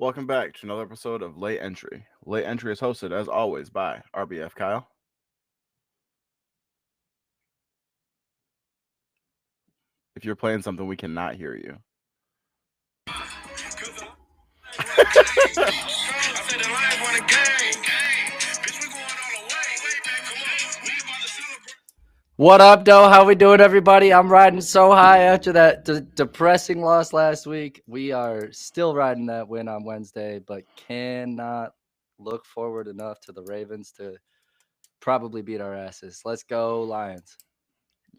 welcome back to another episode of Late Entry. Late Entry is hosted, as always, by RBF Kyle. If you're playing something, we cannot hear you. What up, though? How we doing, everybody? I'm riding so high after that depressing loss last week. We are still riding that win on Wednesday, but cannot look forward enough to the Ravens to probably beat our asses. Let's go, Lions.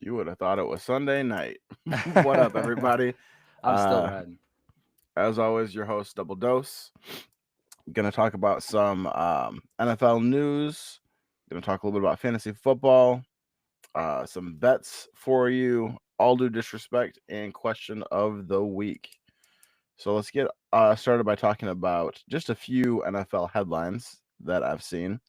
You would have thought it was Sunday night. What up, everybody? I'm still Uh, riding. as always, your host, Double Dose. Going to talk about some NFL news. Going to talk a little bit about fantasy football. Some bets for you, all due disrespect, and question of the week. So let's get started by talking about just a few NFL headlines that I've seen.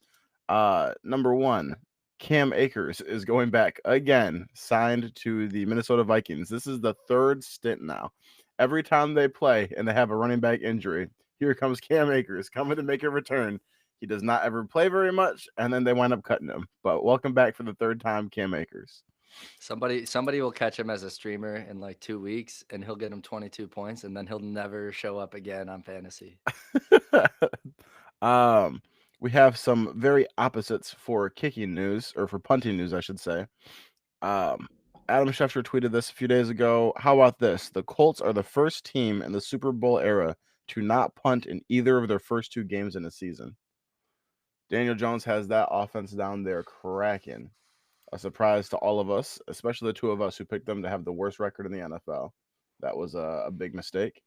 Number one, Cam Akers is going back again, signed to the Minnesota Vikings. This is the third stint now. Every time they play and they have a running back injury, here comes Cam Akers coming to make a return. He does not ever play very much, and then they wind up cutting him. But welcome back for the third time, Cam Akers. Somebody will catch him as a streamer in like 2 weeks, and he'll get him 22 points, and then he'll never show up again on fantasy. um, we have some very opposites for kicking news, or for punting news, I should say. Um, Adam Schefter tweeted this a few days ago. How about this? The Colts are the first team in the Super Bowl era to not punt in either of their first two games in a season. Daniel Jones has that offense down there cracking. A surprise to all of us, especially the two of us who picked them to have the worst record in the NFL. That was a big mistake.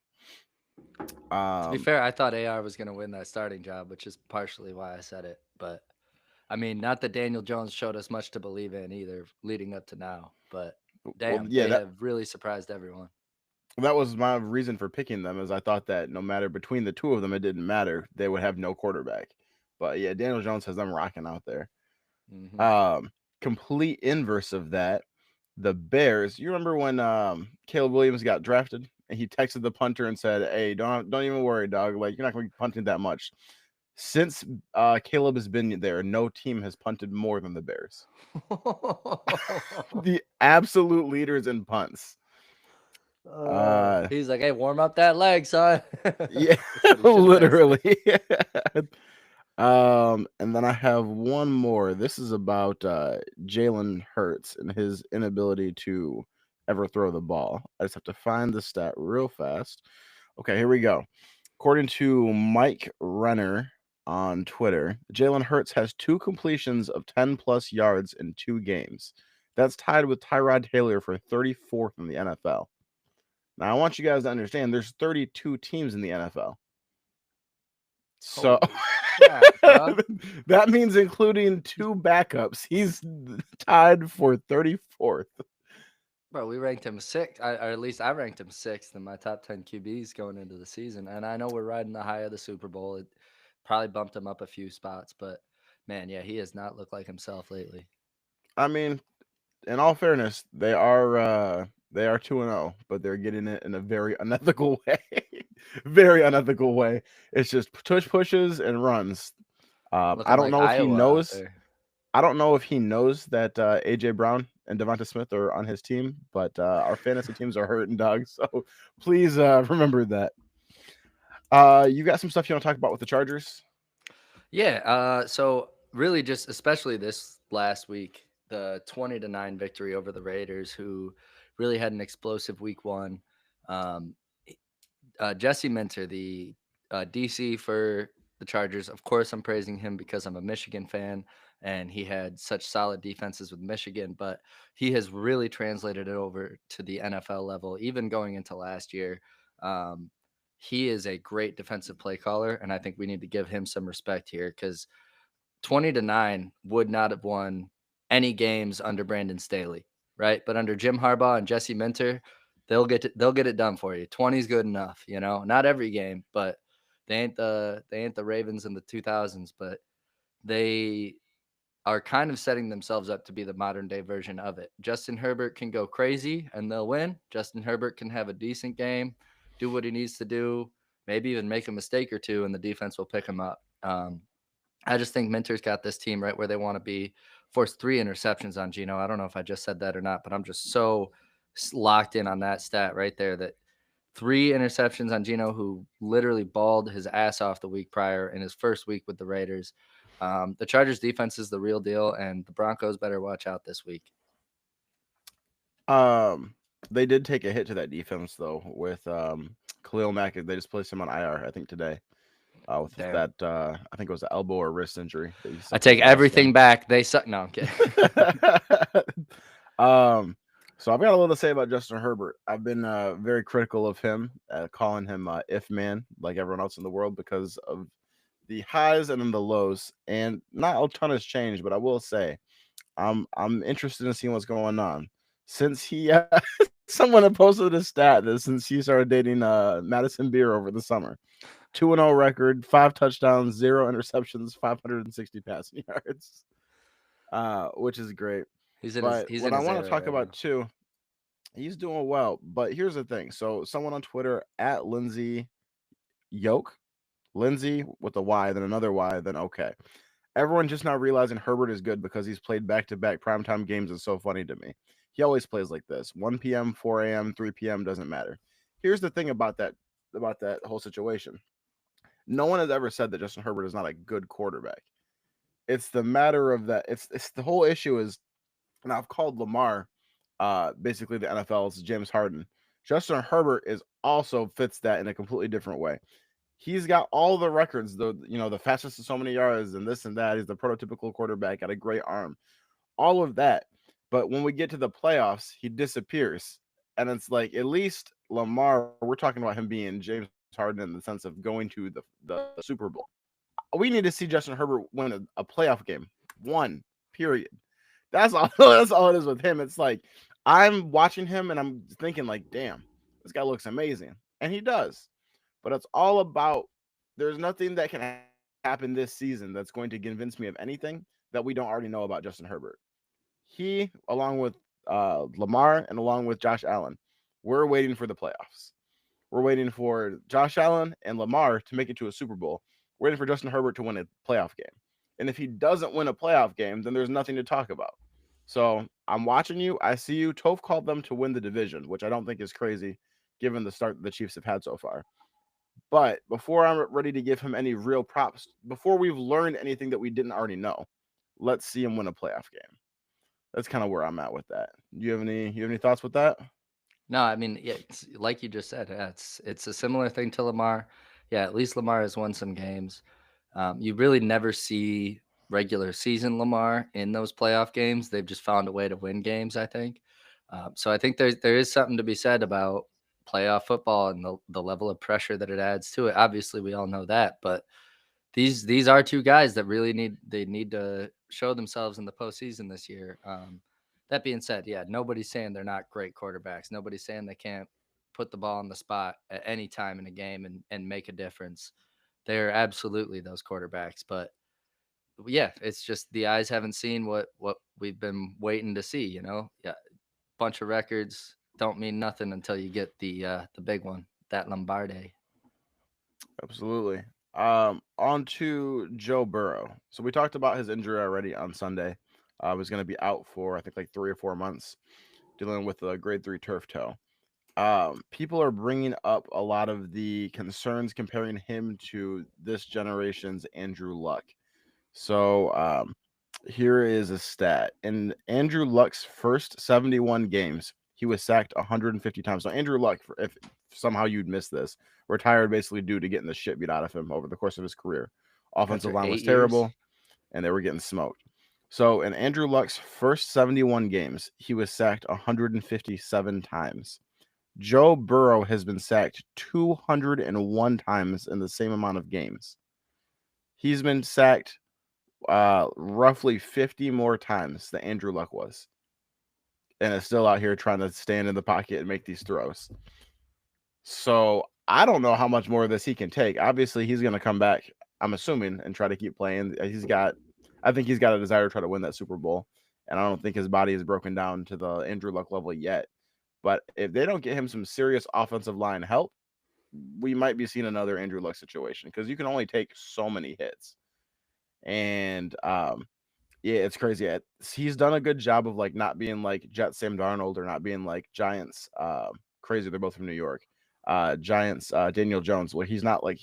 To be fair, I thought AR was going to win that starting job, which is partially why I said it. But I mean, not that Daniel Jones showed us much to believe in either leading up to now, but Well, damn, yeah, they that have really surprised everyone. that was my reason for picking them, is I thought that no matter between the two of them, it didn't matter. They would have no quarterback. But yeah, Daniel Jones has them rocking out there. Hmm. Um, Complete inverse of that, the Bears. You remember when Caleb Williams got drafted and he texted the punter and said, "Hey, don't even worry, dog. Like you're not going to be punting that much." Since Caleb has been there, no team has punted more than the Bears. The absolute leaders in punts. Uh, He's like, "Hey, warm up that leg, son." yeah, That's what he should have been saying. literally. And then I have one more. This is about Jalen Hurts and his inability to ever throw the ball. I just have to find the stat real fast. Okay, here we go. According to Mike Renner on Twitter, Jalen Hurts has two completions of 10 plus yards in two games. That's tied with Tyrod Taylor for 34th in the NFL. Now, I want you guys to understand there's 32 teams in the NFL. So Holy crap, dog! that means including two backups. He's tied for 34th. Bro, we ranked him sixth, or at least I ranked him sixth in my top 10 QBs going into the season. And I know we're riding the high of the Super Bowl. It probably bumped him up a few spots, but man, yeah, he has not looked like himself lately. I mean, in all fairness, they are 2-0, but they're getting it in a very unethical way. Very unethical way. It's just tush pushes and runs. I Looking don't like know if he Iowa out knows. there. I don't know if he knows that AJ Brown and Devonta Smith are on his team, but our fantasy teams are hurting, dog. So please remember that. You got some stuff you want to talk about with the Chargers? Yeah. So really, just especially this last week, the 20-9 victory over the Raiders, who really had an explosive week one. Um, Jesse Minter, the DC for the Chargers. Of course, I'm praising him because I'm a Michigan fan, and he had such solid defenses with Michigan. But he has really translated it over to the NFL level, even going into last year. Um, he is a great defensive play caller, and I think we need to give him some respect here because 20-9 would not have won any games under Brandon Staley, right? But under Jim Harbaugh and Jesse Minter, they'll get it done for you. 20 is good enough, you know. Not every game, but they ain't the Ravens in the 2000s, but they are kind of setting themselves up to be the modern day version of it. Justin Herbert can go crazy and they'll win. Justin Herbert can have a decent game, do what he needs to do, maybe even make a mistake or two, and the defense will pick him up. I just think Minter's got this team right where they want to be. Forced 3 interceptions on Geno. I don't know if I just said that or not, but I'm just so locked in on that stat right there that 3 interceptions on Geno, who literally balled his ass off the week prior in his first week with the Raiders. The Chargers defense is the real deal, and the Broncos better watch out this week. They did take a hit to that defense though with Khalil Mack. They just placed him on IR, I think today. With Damn. that, I think it was an elbow or wrist injury that he I suffered take last everything game. back. They suck. No, I'm kidding. So I've got a little to say about Justin Herbert. I've been very critical of him, calling him if man like everyone else in the world because of the highs and then the lows, and not a ton has changed. But I will say, I'm interested in seeing what's going on since he. Someone had posted a stat that since he started dating Madison Beer over the summer, 2-0 record, 5 touchdowns, 0 interceptions, 560 passing yards, which is great. He's in But his what I want to era talk right about now. too, he's doing well. But here's the thing. So someone on Twitter at Lindsay Yoke, Lindsay with a Y, then another Y, then okay. Everyone just now realizing Herbert is good because he's played back-to-back primetime games is so funny to me. He always plays like this. 1 p.m., 4 a.m., 3 p.m. doesn't matter. Here's the thing about that whole situation. No one has ever said that Justin Herbert is not a good quarterback. It's the matter of that. It's the whole issue is, and I've called Lamar, basically the NFL's James Harden. Justin Herbert is also fits that in a completely different way. He's got all the records, the fastest to so many yards and this and that. He's the prototypical quarterback, got a great arm, all of that. But when we get to the playoffs, he disappears. And it's like, at least Lamar, we're talking about him being James Harden in the sense of going to the Super Bowl. We need to see Justin Herbert win a playoff game. One, period. That's all. That's all it is with him. It's like I'm watching him and I'm thinking, like, damn, this guy looks amazing, and he does. But it's all about there's nothing that can happen this season that's going to convince me of anything that we don't already know about Justin Herbert. He, along with Lamar and along with Josh Allen, we're waiting for the playoffs. We're waiting for Josh Allen and Lamar to make it to a Super Bowl. We're waiting for Justin Herbert to win a playoff game. And if he doesn't win a playoff game, then there's nothing to talk about. So I'm watching you. I see you. Toph called them to win the division, which I don't think is crazy given the start the Chiefs have had so far. But before I'm ready to give him any real props, before we've learned anything that we didn't already know, let's see him win a playoff game. That's kind of where I'm at with that. You have any thoughts with that? No, I mean, yeah, it's, like you just said, yeah, it's a similar thing to Lamar. Yeah, at least Lamar has won some games. You really never see regular season Lamar in those playoff games. They've just found a way to win games, I think. So I think there is something to be said about playoff football and the level of pressure that it adds to it. Obviously, we all know that, but these are two guys that really need to show themselves in the postseason this year. That being said, yeah, nobody's saying they're not great quarterbacks. Nobody's saying they can't put the ball on the spot at any time in a game and make a difference. They're absolutely those quarterbacks, but yeah, it's just the eyes haven't seen what we've been waiting to see. Yeah, bunch of records don't mean nothing until you get the big one, that Lombardi. Absolutely. On to Joe Burrow. So we talked about his injury already on Sunday. Was going to be out for I think like 3 or 4 months, dealing with a grade 3 turf toe. People are bringing up a lot of the concerns comparing him to this generation's Andrew Luck. So here is a stat. In Andrew Luck's first 71 games, he was sacked 150 times. So Andrew Luck, if somehow you'd miss this, retired basically due to getting the shit beat out of him over the course of his career. Offensive After line was 8 years. terrible, and they were getting smoked. So in Andrew Luck's first 71 games, he was sacked 157 times. Joe Burrow has been sacked 201 times in the same amount of games. He's been sacked roughly 50 more times than Andrew Luck was, and is still out here trying to stand in the pocket and make these throws. So I don't know how much more of this he can take. Obviously, he's going to come back, I'm assuming, and try to keep playing. I think he's got a desire to try to win that Super Bowl, and I don't think his body is broken down to the Andrew Luck level yet. But if they don't get him some serious offensive line help, we might be seeing another Andrew Luck situation because you can only take so many hits. And yeah, it's crazy. He's done a good job of like not being like Jet Sam Darnold or not being like Giants crazy. They're both from New York. Giants Daniel Jones. Well, he's not like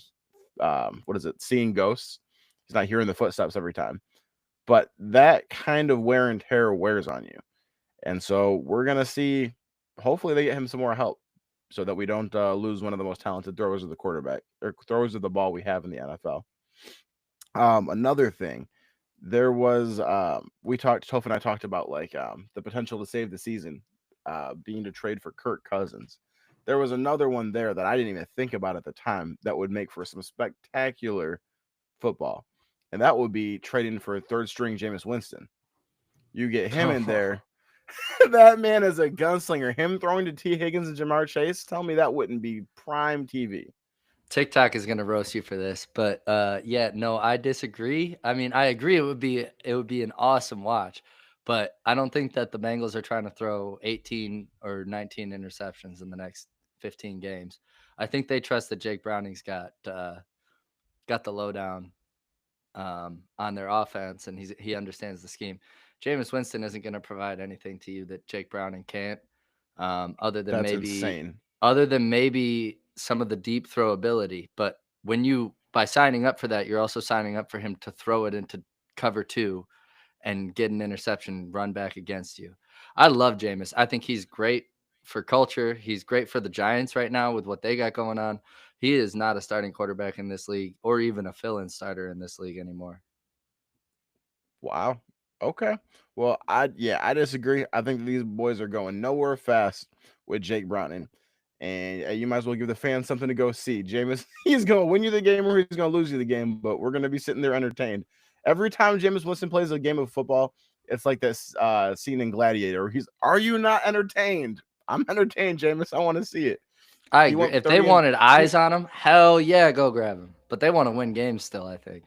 what is it? Seeing ghosts. He's not hearing the footsteps every time. But that kind of wear and tear wears on you. And so we're gonna see. Hopefully, they get him some more help so that we don't lose one of the most talented throwers of the quarterback or throwers of the ball we have in the NFL. Another thing, there was we talked. Toph and I talked about like the potential to save the season, being to trade for Kirk Cousins. There was another one there that I didn't even think about at the time that would make for some spectacular football, and that would be trading for third string Jameis Winston. You get him in there. That man is a gunslinger. Him throwing to T. Higgins and Jamar Chase. Tell me that wouldn't be prime TV. TikTok is gonna roast you for this, but yeah, no, I disagree. I mean, I agree it would be an awesome watch, but I don't think that the Bengals are trying to throw 18 or 19 interceptions in the next 15 games. I think they trust that Jake Browning's got the lowdown on their offense, and he understands the scheme. Jameis Winston isn't going to provide anything to you that Jake Browning can't, other than That's maybe insane. some of the deep throw ability. But by signing up for that, you're also signing up for him to throw it into cover two and get an interception run back against you. I love Jameis. I think he's great for culture. He's great for the Giants right now with what they got going on. He is not a starting quarterback in this league or even a fill-in starter in this league anymore. Wow. Okay. Well, I disagree. I think these boys are going nowhere fast with Jake Browning. And you might as well give the fans something to go see. Jameis, he's going to win you the game or he's going to lose you the game, but we're going to be sitting there entertained. Every time Jameis Winston plays a game of football, it's like this scene in Gladiator. Are you not entertained? I'm entertained, Jameis. I want to see it. I He agree. went If they 30 and wanted he, eyes on him, hell yeah, go grab him. But they want to win games still, I think.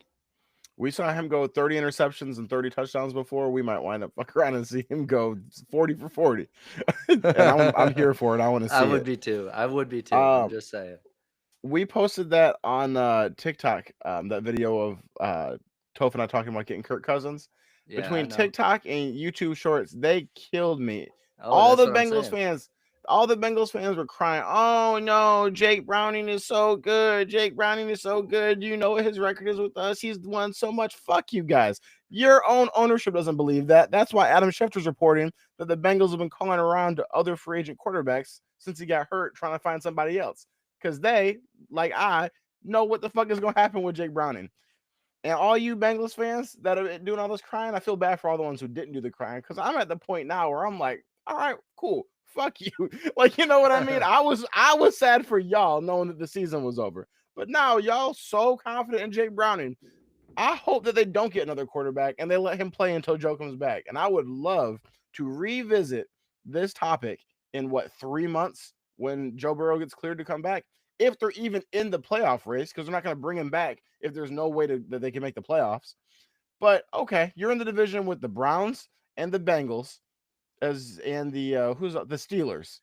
we saw him go 30 interceptions and 30 touchdowns before. We might wind up fuck around and see him go 40 for 40. And I'm here for it. I want to I see would it. be too. I would be too. I'm Um, just saying. we posted that on TikTok. That video of Toph and I talking about getting Kirk Cousins. Yeah, I Between know. TikTok and YouTube Shorts, they killed me. Oh, All that's the what I'm Bengals saying. fans, all the Bengals fans were crying. Oh no, Jake Browning is so good. Jake Browning is so good. You know what his record is with us? He's won so much. Fuck you guys. Your own ownership doesn't believe that. That's why Adam Schefter's reporting that the Bengals have been calling around to other free agent quarterbacks since he got hurt, trying to find somebody else. Because they, like I, know what the fuck is going to happen with Jake Browning. And all you Bengals fans that are doing all this crying, I feel bad for all the ones who didn't do the crying because I'm at the point now where I'm like, all right, cool, fuck you. Like, you know what I mean? I was sad for y'all knowing that the season was over, but now y'all so confident in Jake Browning. I hope that they don't get another quarterback and they let him play until Joe comes back. And I would love to revisit this topic in 3 months when Joe Burrow gets cleared to come back, if they're even in the playoff race, because they're not going to bring him back if there's no way that they can make the playoffs. But okay, you're in the division with the Browns and the Bengals and the who's the Steelers,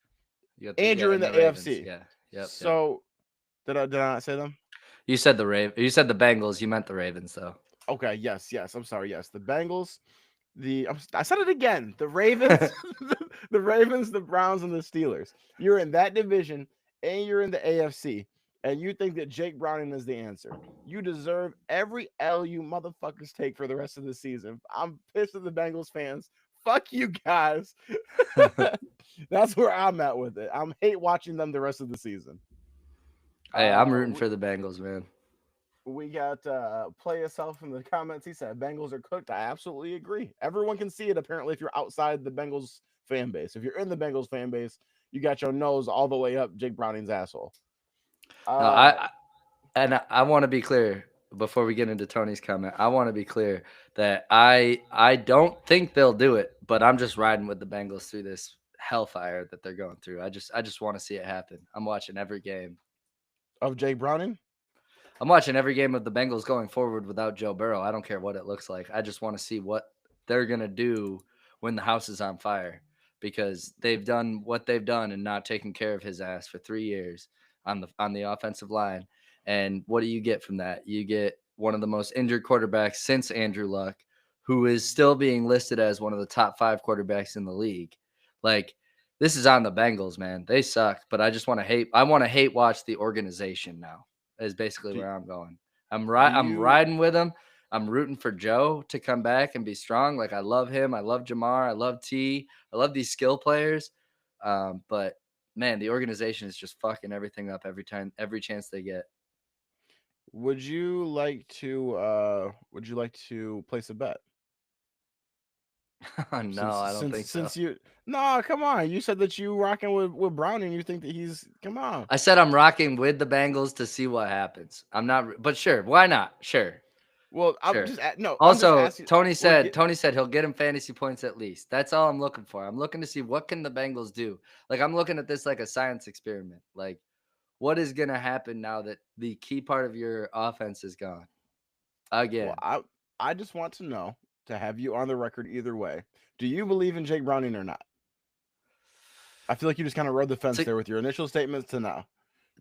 You got and you're in and the the Ravens. AFC. Yeah. Yep. Yep. So did I not say them? You said You said the Bengals. You meant the Ravens, though. Okay, yes. I'm sorry. Yes, the Bengals, I said it again. The Ravens, the Ravens, the Browns, and the Steelers. You're in that division, and you're in the AFC, and you think that Jake Browning is the answer. You deserve every L you motherfuckers take for the rest of the season. I'm pissed at the Bengals fans. Fuck you guys. That's where I'm at with it. I'm hate watching them the rest of the season. Hey, I'm Uh, rooting for the Bengals, man. We got Play Yourself in the comments. He said Bengals are cooked. I absolutely agree. Everyone can see it apparently if you're outside the Bengals fan base. If you're in the Bengals fan base, you got your nose all the way up Jake Browning's asshole. No, Uh I want to be clear before we get into Tony's comment. I want to be clear that I don't think they'll do it, but I'm just riding with the Bengals through this hellfire that they're going through. I just want to see it happen. I'm watching every game. of Jake Browning. I'm watching every game of the Bengals going forward without Joe Burrow. I don't care what it looks like. I just want to see what they're going to do when the house is on fire because they've done what they've done and not taken care of his ass for 3 years. on the offensive line. And what do you get from that? You get one of the most injured quarterbacks since Andrew Luck, who is still being listed as one of the top 5 quarterbacks in the league. Like, this is on the Bengals, man. They suck, but I just want to hate. I want to hate watch the organization now. Is basically Do, where I'm going. do I'm you riding with them. I'm rooting for Joe to come back and be strong. Like, I love him. I love Jamar. I love T. I love these skill players. But man, the organization is just fucking everything up every chance they get. would you like to place a bet? No, I don't think so. Since you no, come on. You said that you rocking with Browning. You think that he's come on. I said I'm rocking with the Bengals to see what happens. I'm not, but sure, why not? Sure, Well, sure. I'm just Also, asking. Tony We're said get Tony said he'll get him fantasy points at least. That's all I'm looking for. I'm looking to see what can the Bengals do. Like, I'm looking at this like a science experiment. Like, what is gonna happen now that the key part of your offense is gone well, again? I just want to know to have you on the record either way. Do you believe in Jake Browning or not? I feel like you just kind of rode the fence To there with your initial statements to now.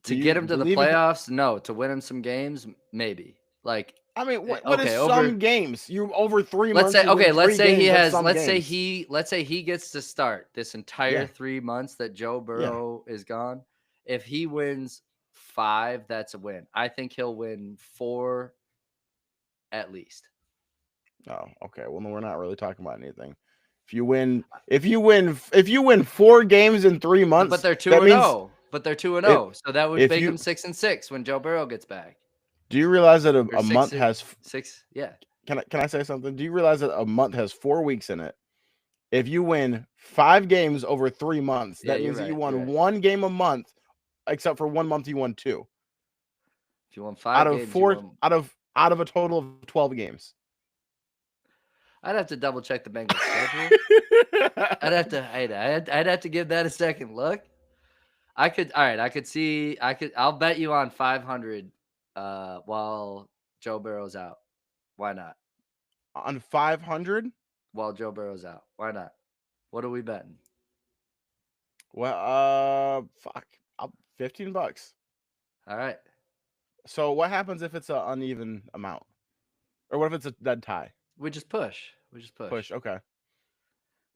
Do to get you him to the believe in? playoffs, no. To win him some games, maybe. Like, I mean, what is okay, some over. games? You over 3 months, Let's say you win okay, let's 3 say he games. That's has some games. let's say he gets to start this entire Yeah, 3 months that Joe yeah. Burrow is gone. If he wins 5, that's a win. I think he'll win 4 at least. Oh, okay. Well, no, we're not really talking about anything. If you win 4 games in 3 months, But they're 2 that and means 0. But they're 2 and if 0. So that would if make you him 6 and 6 when Joe Burrow gets back. do you realize that Or a month 6, yeah. can I say something? Do you realize that a month has 4 weeks in it? If you win 5 games over 3 months, Yeah, that you're means that you right. You're won right. 1 game a month, except for 1 month you won 2 If you won out 5 of games, you four won. out of a total of 12 games. I'd have to double check the Bengals schedule. I'd have to give that a second look. I could all right, I could see I'll bet you on 500 while Joe Burrow's out. Why not? On 500. While Joe Burrow's out. Why not? What are we betting? Well, fuck, $15. All right. So what happens if it's an uneven amount, or what if it's a dead tie? We just push. We just push. Push. Okay.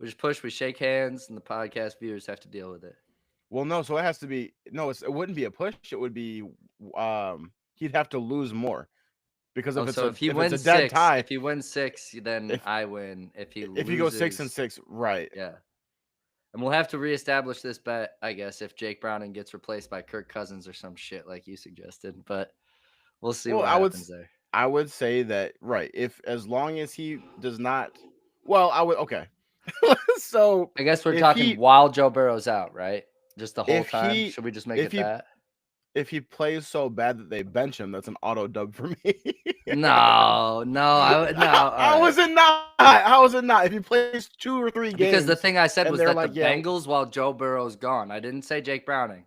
We just push, we shake hands, and the podcast viewers have to deal with it. Well, no. So it has to be no. It wouldn't be a push. It would be he'd have to lose more because Oh, so if it's a dead tie, if he wins 6, then if I win. If he if you go 6 and loses, 6, right? yeah. And we'll have to reestablish this bet, I guess, if Jake Browning gets replaced by Kirk Cousins or some shit like you suggested. But we'll see Well, what happens there. I would say that right. If as long as he does not, well, I would okay. So I guess we're if talking he while Joe Burrow's out, right? Just the whole if time. he Should we just make if it he that? if he plays so bad that they bench him, that's an auto dub for me. No, no. All How right. is it not? How is it not? If he plays 2 or 3 Because the games thing I said and was they're that the like, yeah, Bengals while Joe Burrow's gone. I didn't say Jake Browning.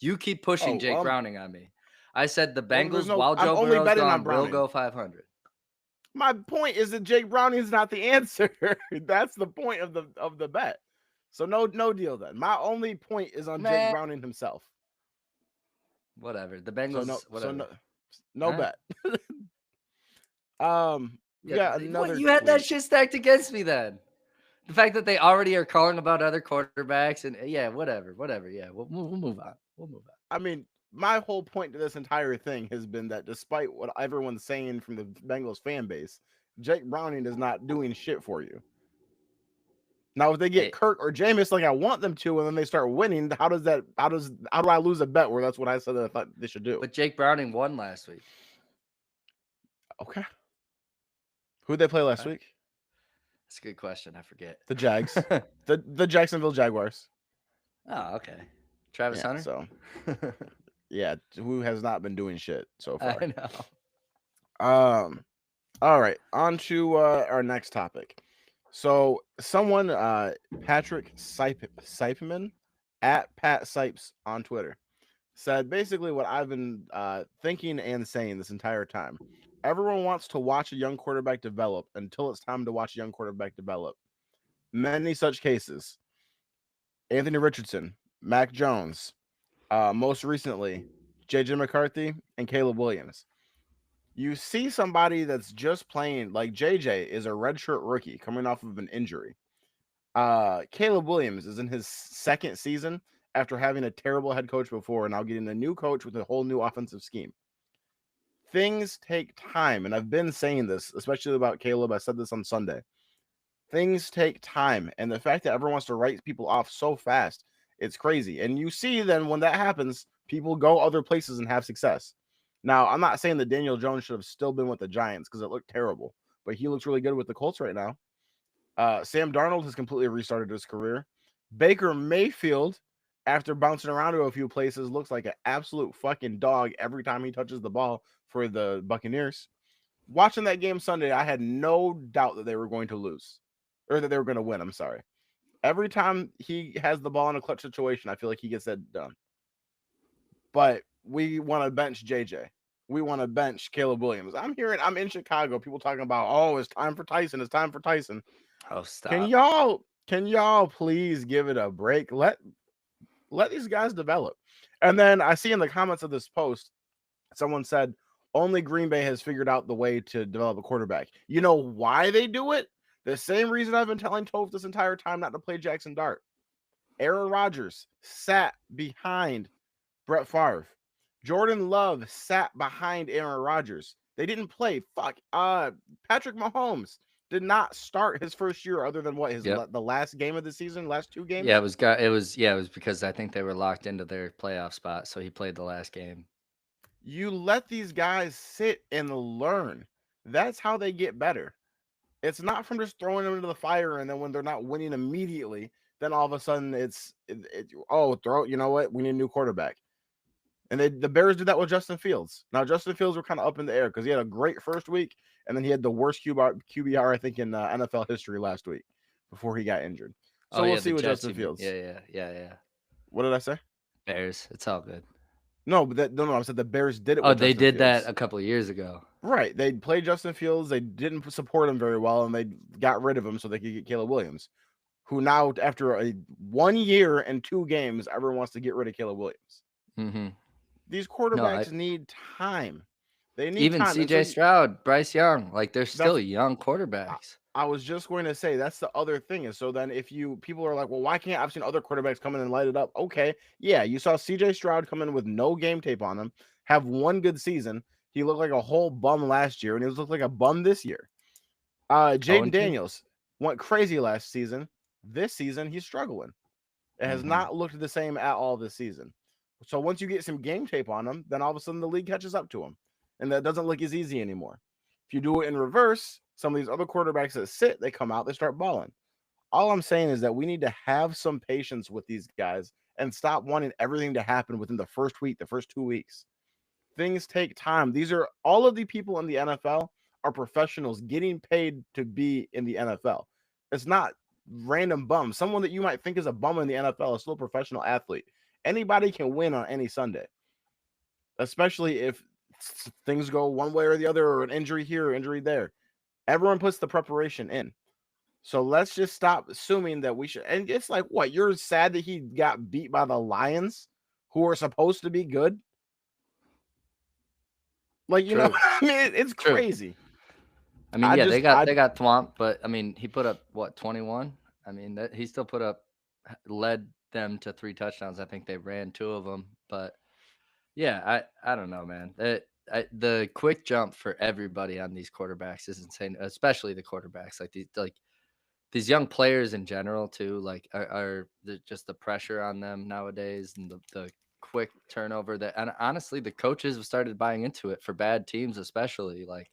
You keep pushing oh, Jake Browning on me. I said the well, there's Bengals no. while I'm Joe only Burrow's betting on gone will Browning. go 500. My point is that Jake Browning is not the answer. That's the point of the bet. So no deal then. My only point is on Jake Man, Browning himself. whatever. The So no, Bengals, whatever. no All right. bet. We Yeah, got what another you had that tweet. shit stacked against me then. The fact that they already are calling about other quarterbacks and yeah, whatever. Yeah, we'll move on. We'll move on. I mean, my whole point to this entire thing has been that despite what everyone's saying from the Bengals fan base, Jake Browning is not doing shit for you. Now, if they get Hey, Kirk or Jameis like I want them to, and then they start winning, how do I lose a bet where that's what I said that I thought they should do? but Jake Browning won last week. Okay. Who'd they play last Right? week? That's a good question. I forget. The Jags. the Jacksonville Jaguars. Oh, okay. Travis Yeah, Hunter? so yeah, who has not been doing shit so far. I know. All right, on to our next topic. So someone, Patrick Sipeman at Pat Sipes on Twitter, said basically what I've been thinking and saying this entire time. Everyone wants to watch a young quarterback develop until it's time to watch a young quarterback develop. Many such cases. Anthony Richardson, Mac Jones, most recently, JJ McCarthy and Caleb Williams. You see somebody that's just playing like JJ is a redshirt rookie coming off of an injury. Caleb Williams is in his second season after having a terrible head coach before and now getting a new coach with a whole new offensive scheme. Things take time, and I've been saying this, especially about Caleb. I said this on Sunday. Things take time, and the fact that everyone wants to write people off so fast, it's crazy. And you see then when that happens, people go other places and have success. Now, I'm not saying that Daniel Jones should have still been with the Giants because it looked terrible, but he looks really good with the Colts right now. Sam Darnold has completely restarted his career. Baker Mayfield, after bouncing around to a few places, looks like an absolute fucking dog every time he touches the ball for the Buccaneers. Watching that game Sunday, I had no doubt that they were going to lose or that they were going to win. I'm sorry. Every time he has the ball in a clutch situation, I feel like he gets that done. But we want to bench JJ. We want to bench Caleb Williams. I'm in Chicago, people talking about, oh, it's time for Tyson. It's time for Tyson. Oh, stop. Can y'all please give it a break? Let these guys develop. And then I see in the comments of this post, someone said, only Green Bay has figured out the way to develop a quarterback. You know why they do it? The same reason I've been telling Toph this entire time not to play Jackson Dart. Aaron Rodgers sat behind Brett Favre. Jordan Love sat behind Aaron Rodgers. They didn't play. Patrick Mahomes did not start his first year other than what the last game of the season, last two games. Yeah, it was because I think they were locked into their playoff spot, so he played the last game. You let these guys sit and learn. That's how they get better. It's not from just throwing them into the fire and then when they're not winning immediately, then all of a sudden you know what? We need a new quarterback. And the Bears did that with Justin Fields. Now, Justin Fields were kind of up in the air because he had a great first week, and then he had the worst QBR I think, in NFL history last week before he got injured. So we'll see with Justin Fields. Yeah. What did I say? Bears. It's all good. No, but no. I said the Bears did it. Oh, they did that a couple of years ago. Right. They played Justin Fields. They didn't support him very well, and they got rid of him so they could get Caleb Williams, who now, after 1 year and 2 games, everyone wants to get rid of Caleb Williams. Mm-hmm. These quarterbacks need time. They need even time. CJ Stroud, Bryce Young, like they're still young quarterbacks. I was just going to say that's the other thing is so then if people are like, well, why can't I've seen other quarterbacks come in and light it up? Okay, yeah, you saw CJ Stroud come in with no game tape on him, have one good season. He looked like a whole bum last year, and he looked like a bum this year. Jaden Daniels went crazy last season. This season, he's struggling. It has not looked the same at all this season. So once you get some game tape on him, then all of a sudden the league catches up to him. And that doesn't look as easy anymore. If you do it in reverse, some of these other quarterbacks that sit, they come out, they start balling. All I'm saying is that we need to have some patience with these guys and stop wanting everything to happen within the first week, the first 2 weeks. Things take time. These are all of the people in the NFL are professionals getting paid to be in the NFL. It's not random bums. Someone that you might think is a bum in the NFL is still a professional athlete. Anybody can win on any Sunday, especially if things go one way or the other, or an injury here or injury there. Everyone puts the preparation in. So let's just stop assuming that we should. And it's like, what? You're sad that he got beat by the Lions, who are supposed to be good? Like, you know, I mean, it's crazy. I mean, they got thwomped, but I mean, he put up what, 21? I mean, he still led them to 3 touchdowns. I think they ran 2 of them, but yeah, I don't know, man. The quick jump for everybody on these quarterbacks is insane, especially the quarterbacks. Like these young players in general too. Like are just the pressure on them nowadays, and the quick turnover. And honestly, the coaches have started buying into it for bad teams, especially. Like,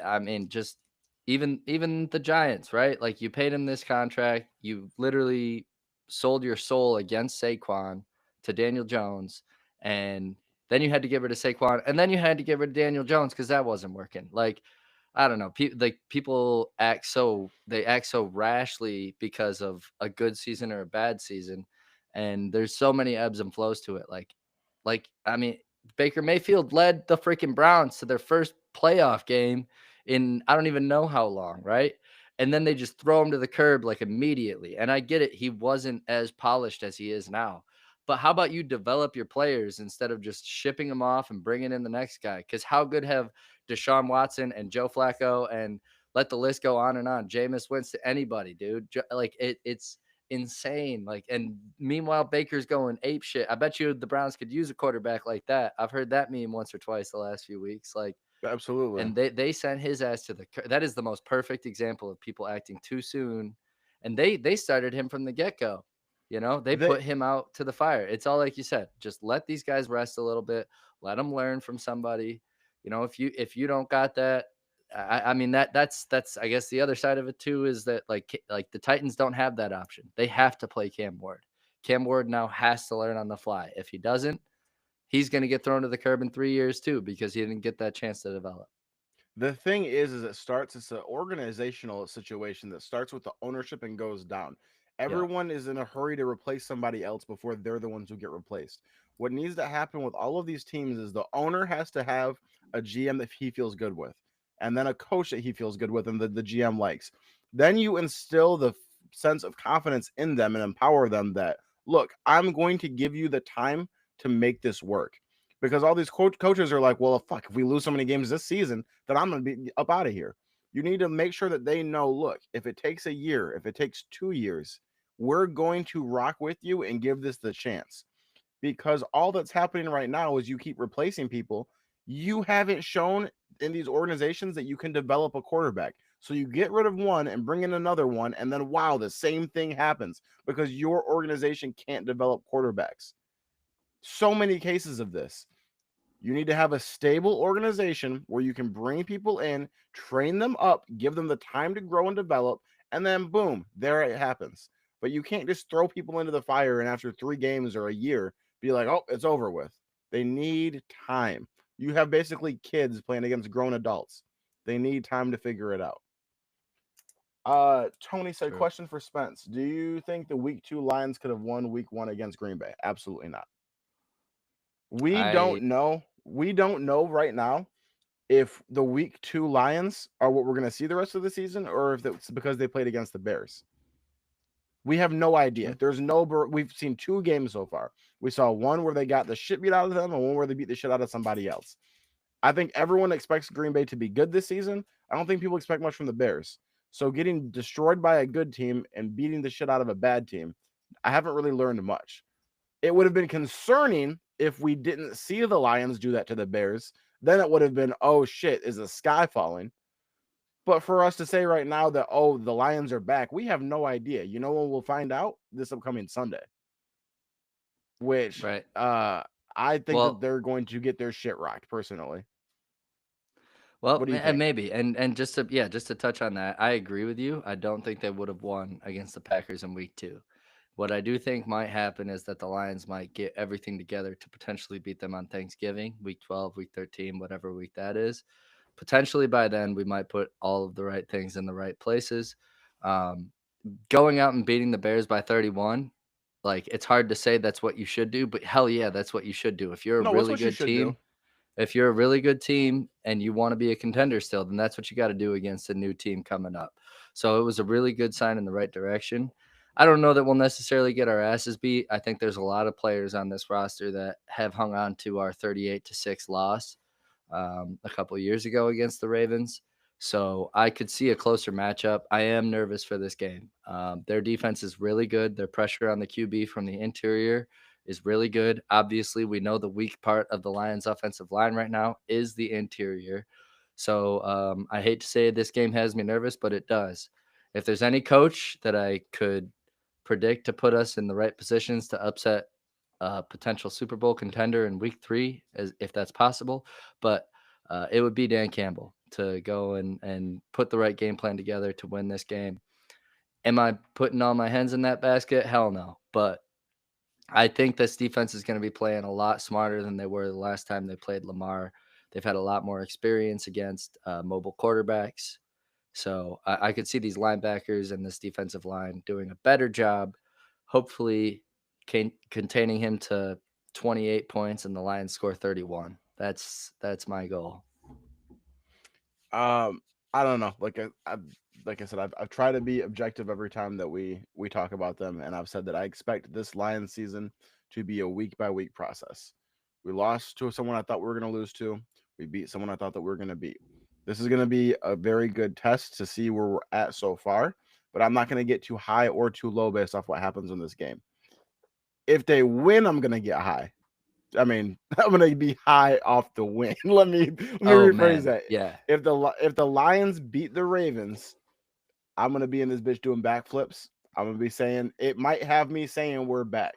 I mean, just even the Giants, right? Like, you paid him this contract, you literally sold your soul against Saquon to Daniel Jones, and then you had to get rid of Saquon, and then you had to get rid of Daniel Jones because that wasn't working. Like, I don't know. People act so rashly because of a good season or a bad season, and there's so many ebbs and flows to it. Like I mean, Baker Mayfield led the freaking Browns to their first playoff game in I don't even know how long, right? And then they just throw him to the curb like immediately. And I get it, he wasn't as polished as he is now, But how about you develop your players instead of just shipping them off and bringing in the next guy? Because how good have Deshaun Watson and Joe Flacco and let the list go on and on. Jameis Winston, anybody, dude. Like it's insane. Like, and meanwhile, Baker's going ape shit. I bet you the Browns could use a quarterback like that. I've heard that meme once or twice the last few weeks. Like, Absolutely. and they sent his ass to the that is the most perfect example of people acting too soon, and they started him from the get-go. They They put him out to the fire. It's all like you said, just let these guys rest a little bit, let them learn from somebody. If you don't got that, I mean, that's I guess the other side of it too is that like the Titans don't have that option. They have to play Cam Ward. Cam Ward now has to learn on the fly. If he doesn't, he's going to get thrown to the curb in 3 years too because he didn't get that chance to develop. The thing is it's an organizational situation that starts with the ownership and goes down. Yeah. Everyone is in a hurry to replace somebody else before they're the ones who get replaced. What needs to happen with all of these teams is the owner has to have a GM that he feels good with, and then a coach that he feels good with and the GM likes. Then you instill the sense of confidence in them and empower them that, look, I'm going to give you the time to make this work. Because all these coaches are like, well, fuck, if we lose so many games this season, then I'm going to be up out of here. You need to make sure that they know, look, if it takes a year, if it takes 2 years, we're going to rock with you and give this the chance. Because all that's happening right now is you keep replacing people. You haven't shown in these organizations that you can develop a quarterback. So you get rid of one and bring in another one, and then wow, the same thing happens because your organization can't develop quarterbacks. So many cases of this. You need to have a stable organization where you can bring people in, train them up, give them the time to grow and develop, and then boom, there it happens. But you can't just throw people into the fire and after 3 games or a year be like, oh, it's over with. They need time. You have basically kids playing against grown adults. They need time to figure it out. Tony said, True. question for Spence. Do you think the week 2 Lions could have won week 1 against Green Bay? Absolutely not. We I don't know. We don't know right now if the week 2 Lions are what we're going to see the rest of the season or if it's because they played against the Bears. We have no idea. mm, There's no, we've seen 2 games so far. We saw one where they got the shit beat out of them and one where they beat the shit out of somebody else. I think everyone expects Green Bay to be good this season. I don't think people expect much from the Bears. So getting destroyed by a good team and beating the shit out of a bad team, I haven't really learned much. It would have been concerning if we didn't see the Lions do that to the Bears. Then it would have been, oh shit, is the sky falling? But for us to say right now that, oh, the Lions are back, we have no idea. You know when we'll find out? This upcoming Sunday. Which right. I think that Well, they're going to get their shit rocked, personally. well, What do you think? maybe, and just to touch on that, I agree with you. I don't think they would have won against the Packers in week 2. What I do think might happen is that the Lions might get everything together to potentially beat them on Thanksgiving, week 12, week 13, whatever week that is. Potentially by then, we might put all of the right things in the right places. Um, Going out and beating the Bears by 31, like, it's hard to say that's what you should do, but hell yeah, that's what you should do. No, what's what you should do? If you're a really good team and you want to be a contender still, then that's what you got to do against a new team coming up. So it was a really good sign in the right direction. I don't know that we'll necessarily get our asses beat. I think there's a lot of players on this roster that have hung on to our 38-6 loss a couple of years ago against the Ravens. So I could see a closer matchup. I am nervous for this game. Their defense is really good. Their pressure on the QB from the interior is really good. Obviously, we know the weak part of the Lions' offensive line right now is the interior. So I hate to say this game has me nervous, but it does. If there's any coach that I could predict to put us in the right positions to upset a potential Super Bowl contender in week 3, as if that's possible, but it would be Dan Campbell to go and put the right game plan together to win this game. Am I putting all my hens in that basket? Hell no. But I think this defense is going to be playing a lot smarter than they were the last time they played Lamar. They've had a lot more experience against mobile quarterbacks. So I could see these linebackers and this defensive line doing a better job, hopefully containing him to 28 points and the Lions score 31. That's my goal. Um, I don't know. Like I said, I've tried to be objective every time that we talk about them, and I've said that I expect this Lions season to be a week by week process. We lost to someone I thought we were going to lose to. We beat someone I thought that we were going to beat. This is going to be a very good test to see where we're at so far, but I'm not going to get too high or too low based off what happens in this game. If they win, I'm going to get high. I mean, I'm going to be high off the win. Let me Oh rephrase man, that. yeah. If the Lions beat the Ravens, I'm going to be in this bitch doing backflips. I'm going to be saying it might have me saying we're back.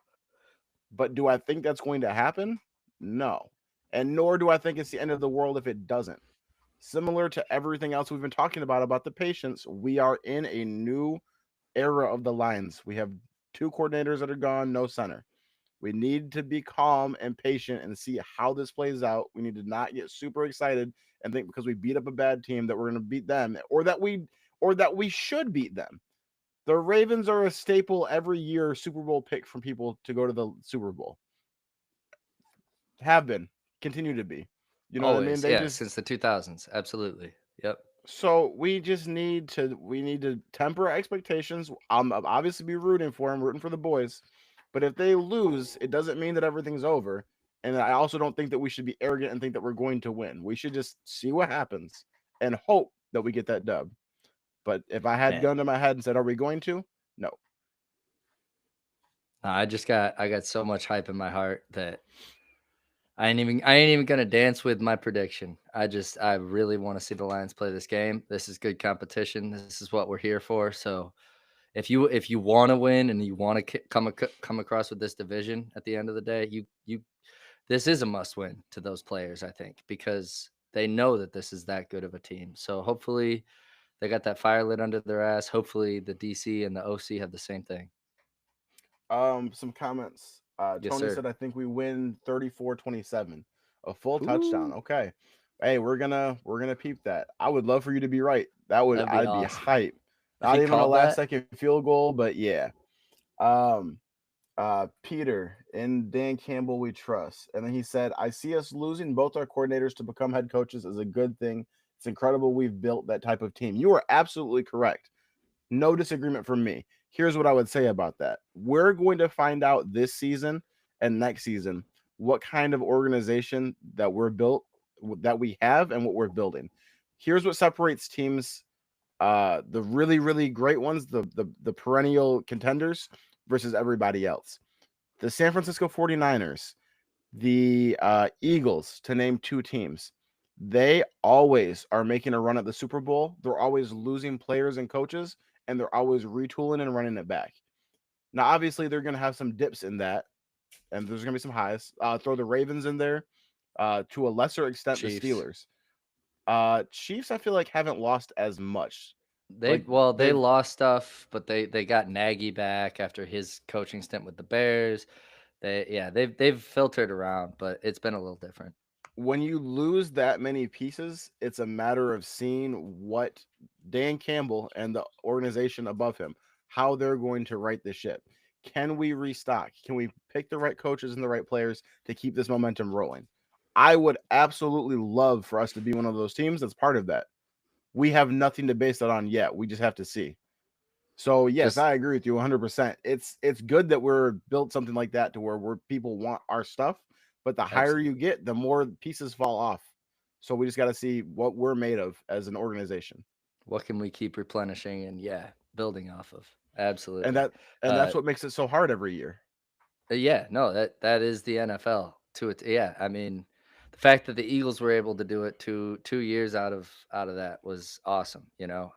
But do I think that's going to happen? No. And nor do I think it's the end of the world if it doesn't. Similar to everything else we've been talking about the patience, we are in a new era of the Lions. We have two coordinators that are gone, no center. We need to be calm and patient and see how this plays out. We need to not get super excited and think because we beat up a bad team that we're going to beat them or that we should beat them. The Ravens are a staple every year Super Bowl pick from people to go to the Super Bowl. Have been, continue to be. You know what I mean? Always, They yeah, just since the 2000s. Absolutely. Yep. so we need to temper expectations. I'll obviously be rooting for them, rooting for the boys. But if they lose, it doesn't mean that everything's over. And I also don't think that we should be arrogant and think that we're going to win. We should just see what happens and hope that we get that dub. But if I had Man. gun to my head and said, "Are we going to?" No. No, I got so much hype in my heart that I ain't even gonna dance with my prediction. I really want to see the Lions play this game. This is good competition. This is what we're here for. So if you want to win and you want to come across with this division at the end of the day, you this is a must win to those players, I think, because they know that this is that good of a team. So hopefully they got that fire lit under their ass. Hopefully the DC and the OC have the same thing. Some comments. Yes, Tony sir. said, "I think we win 34-27, a full touchdown." Ooh, Okay. Hey, we're gonna peep that. I would love for you to be right. that'd be I'd be awesome. hype. If Not he even a called last that, second field goal, but yeah. Um, Peter and Dan Campbell, we trust. And then he said, "I see us losing both our coordinators to become head coaches is a good thing. It's incredible we've built that type of team." You are absolutely correct. No disagreement from me. Here's what I would say about that. We're going to find out this season and next season what kind of organization that we have and what we're building. Here's what separates teams, the really, really great ones, the perennial contenders versus everybody else. The San Francisco 49ers, the Eagles, to name two teams, they always are making a run at the Super Bowl. They're always losing players and coaches, and they're always retooling and running it back. Now, obviously, they're going to have some dips in that, and there's going to be some highs. Throw the Ravens in there, to a lesser extent, the Chiefs. Steelers. Chiefs, I feel like haven't lost as much. Like They they've lost stuff, but they got Nagy back after his coaching stint with the Bears. They've filtered around, but it's been a little different. when you lose that many pieces, it's a matter of seeing what Dan Campbell and the organization above him, how they're going to right the ship. Can we restock? Can we pick the right coaches and the right players to keep this momentum rolling? I would absolutely love for us to be one of those teams that's part of that. We have nothing to base that on yet. We just have to see. So yes, Just I agree with you 100%. It's good that we're built something like that to where people want our stuff, but the higher you absolutely. get, the more pieces fall off. So we just got to see what we're made of as an organization. What can we keep replenishing and building off of? And Absolutely. that and Uh that's what makes it so hard every year. yeah, no, that is the NFL to it. Yeah, I mean, the fact that the Eagles were able to do it 2 years out of that was awesome, you know.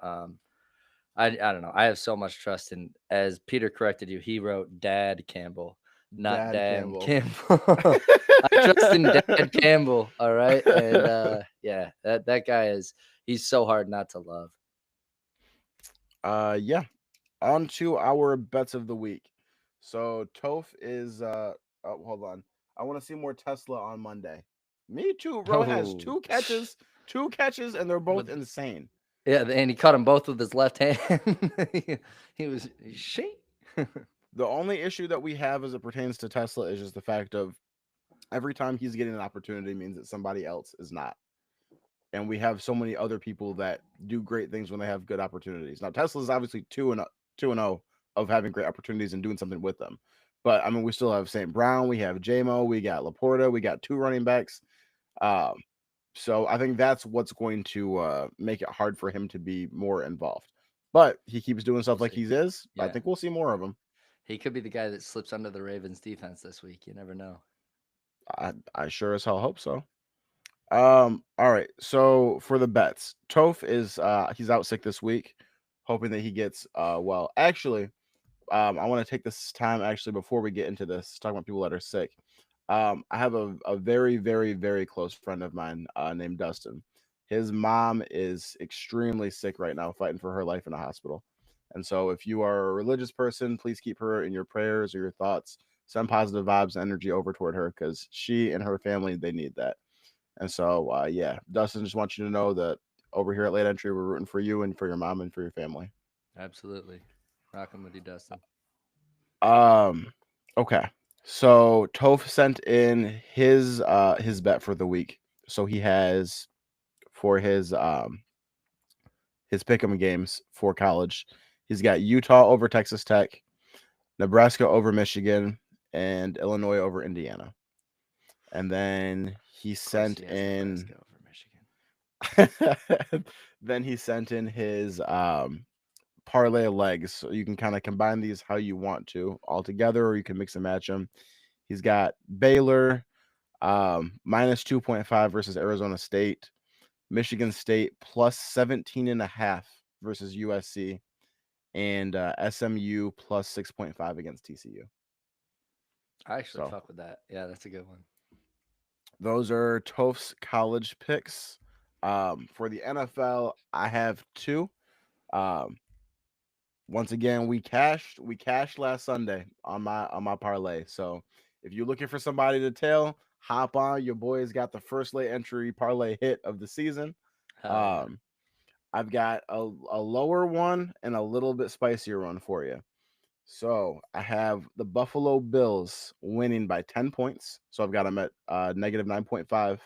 I don't know. I have so much trust in, as Peter corrected you, he wrote Dad Campbell, not Dad Dan Campbell. Campbell. I trust in Dad Campbell, all right? And yeah, that guy is he's so hard not to love. Yeah. On to our bets of the week. So Toph is oh, hold on. I want to see more Tesla on Monday. Me too, bro. Has Oh, two catches, and they're both with insane. yeah, and he caught them both with his left hand. he was she. The only issue that we have as it pertains to Tesla is just the fact of every time he's getting an opportunity means that somebody else is not. And we have so many other people that do great things when they have good opportunities. Now Tesla's obviously 2-0 of having great opportunities and doing something with them. But I mean, we still have St. Brown, we have JMO, we got Laporta, we got 2 running backs. Um, so I think that's what's going to make it hard for him to be more involved. But he keeps doing We'll stuff like see. he is. I Yeah. think we'll see more of him. He could be the guy that slips under the Ravens defense this week. You never know. I sure as hell hope so. All right. So for the bets, Toph is he's out sick this week, hoping that he gets well. Actually, I want to take this time actually before we get into this, talking about people that are sick. I have a very, very, very close friend of mine named Dustin. His mom is extremely sick right now, fighting for her life in a hospital. And so, if you are a religious person, please keep her in your prayers or your thoughts. Send positive vibes and energy over toward her because she and her family they need that. And so, yeah, Dustin, just want you to know that over here at Late Entry, we're rooting for you and for your mom and for your family. Absolutely. Rocking with you, Dustin. Um, okay. So Toph sent in his bet for the week. So he has for his pick'em games for college. He's got Utah over Texas Tech, Nebraska over Michigan, and Illinois over Indiana. And then he Of course, sent he has in Nebraska over Michigan. then he sent in his parlay legs. So you can kind of combine these how you want to all together, or you can mix and match them. He's got Baylor minus 2.5 versus Arizona State, Michigan State plus 17 and a half versus USC, and SMU plus 6.5 against TCU. I actually So fuck with that. Yeah, that's a good one. those are Toph's college picks. For the NFL, I have two. Um, Once again, we cashed last Sunday on my parlay. So if you're looking for somebody to tail, hop on. Your boys got the first late entry parlay hit of the season. Hell yeah. Um, I've got a lower one and a little bit spicier one for you. So I have the Buffalo Bills winning by 10 points. So I've got them at negative 9.5.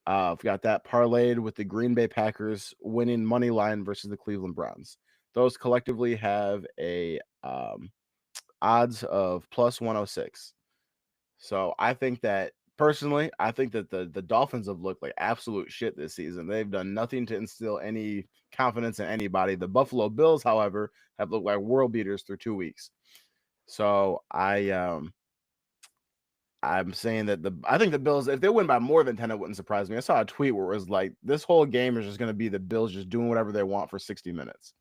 I've got that parlayed with the Green Bay Packers winning money line versus the Cleveland Browns. Those collectively have a odds of plus 106. So I think that personally, I think that the Dolphins have looked like absolute shit this season. They've done nothing to instill any confidence in anybody. The Buffalo Bills, however, have looked like world beaters through 2 weeks. So I'm saying that I think the Bills, if they win by more than 10, it wouldn't surprise me. I saw a tweet where it was like, this whole game is just going to be the Bills just doing whatever they want for 60 minutes.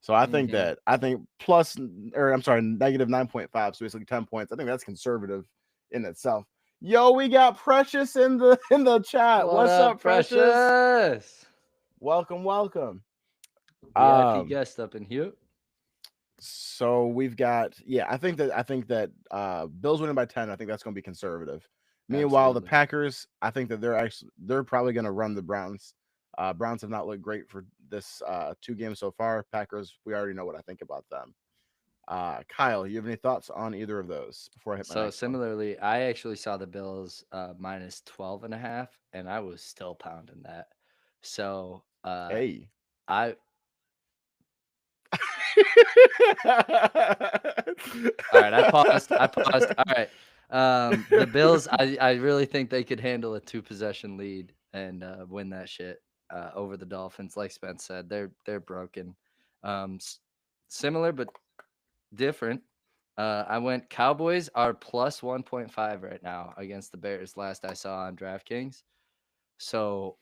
So Mm-hmm. I think plus, or I'm sorry, negative 9.5, so basically 10 points. I think that's conservative in itself. Yo, we got Precious in the chat. What What's up, up, Precious? Precious? Welcome, welcome. VIP Um, guest up in here. so we've got I think that Bills winning by 10, I think that's gonna be conservative. Meanwhile, the Absolutely. Packers, I think that they're probably gonna run the Browns. Browns have not looked great for this 2 games so far. Packers, we already know what I think about them. Kyle, you have any thoughts on either of those before I hit my So next one? similarly, I actually saw the Bills minus 12 and a half, and I was still pounding that. So Hey. I all right, I paused. I paused. All right. The Bills, I really think they could handle a 2 possession lead and win that shit over the Dolphins. Like Spence said, they're broken. Um, s- Similar but different. I went Cowboys are plus 1.5 right now against the Bears. Last I saw on DraftKings. So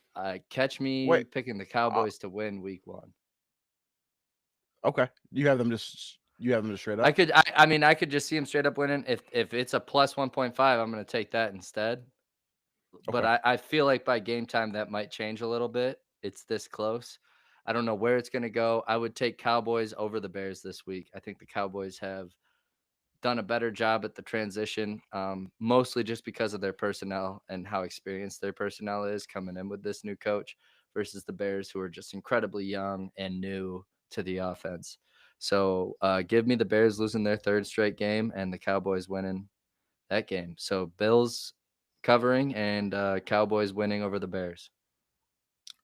catch me Wait. picking the Uh, Cowboys to win Week 1. okay. You have them just straight I up? could, I mean, I could just see him straight up winning. If it's a plus 1.5, I'm going to take that instead. But Okay. I feel like by game time that might change a little bit. It's this close. I don't know where it's going to go. I would take Cowboys over the Bears this week. I think the Cowboys have done a better job at the transition, mostly just because of their personnel and how experienced their personnel is coming in with this new coach versus the Bears, who are just incredibly young and new to the offense. So give me the Bears losing their third straight game and the Cowboys winning that game. So Bills covering and Cowboys winning over the Bears.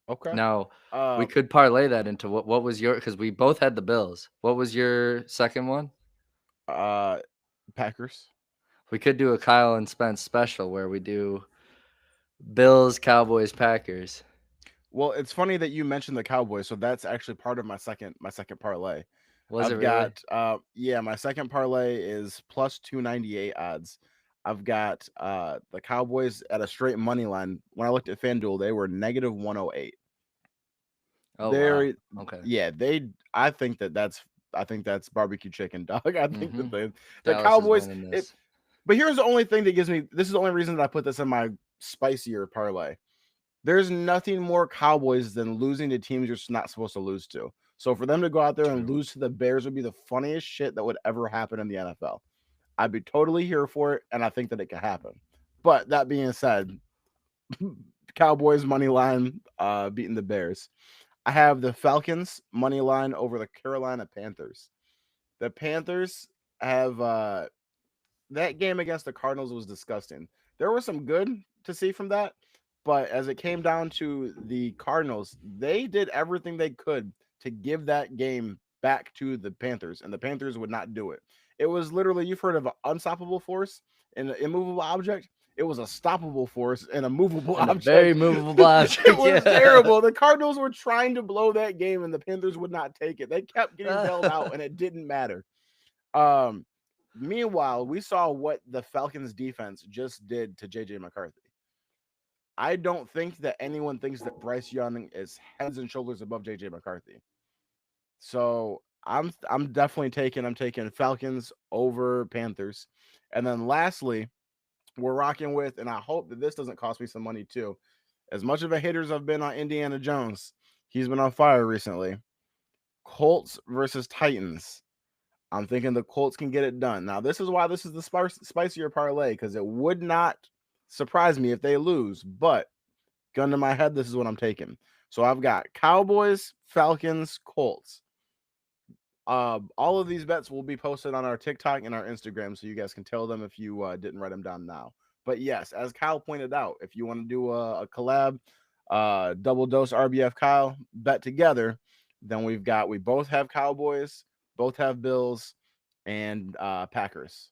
Okay. Now we Um could parlay that into what was your, because we both had the Bills. What was your second one? uh Packers. We could do a Kyle and Spence special where we do Bills, Cowboys, Packers. Well, it's funny that you mentioned the Cowboys, so that's actually part of my second parlay. Was it I've really? got yeah, my second parlay is plus 298 odds. I've got the Cowboys at a straight money line. When I looked at FanDuel, they were negative 108. Oh wow. They're Okay. yeah, I think that's barbecue chicken, dog. I think Mm-hmm. that the Dallas is Cowboys winning it this. but here's the only thing that gives me this is the only reason that I put this in my spicier parlay. There's nothing more Cowboys than losing to teams you're not supposed to lose to. So for them to go out there and True. lose to the Bears would be the funniest shit that would ever happen in the NFL. I'd be totally here for it, and I think that it could happen. But that being said, Cowboys money line beating the Bears. I have the Falcons money line over the Carolina Panthers. The Panthers have that game against the Cardinals was disgusting. There was some good to see from that, but as it came down to the Cardinals, they did everything they could to give that game back to the Panthers, and the Panthers would not do it. It was literally you've heard of an unstoppable force and an immovable object. It was a stoppable force and a movable And a very object. movable It object. was Yeah. terrible. The Cardinals were trying to blow that game, and the Panthers would not take it. They kept getting bailed out, and it didn't matter. Um, Meanwhile, we saw what the Falcons defense just did to JJ McCarthy. I don't think that anyone thinks that Bryce Young is heads and shoulders above JJ McCarthy. So I'm taking Falcons over Panthers. And then lastly, we're rocking with, and I hope that this doesn't cost me some money too. As much of a hater as I've been on Indiana Jones, he's been on fire recently. Colts versus Titans. I'm thinking the Colts can get it done. Now, this is why this is the spicier parlay because it would not surprise me if they lose. But gun to my head, this is what I'm taking. So I've got Cowboys, Falcons, Colts. All of these bets will be posted on our TikTok and our Instagram, so you guys can tell them if you didn't write them down now. But yes, as Kyle pointed out, if you want to do a collab, double dose RBF Kyle bet together, then we both have Cowboys, both have Bills, and Packers.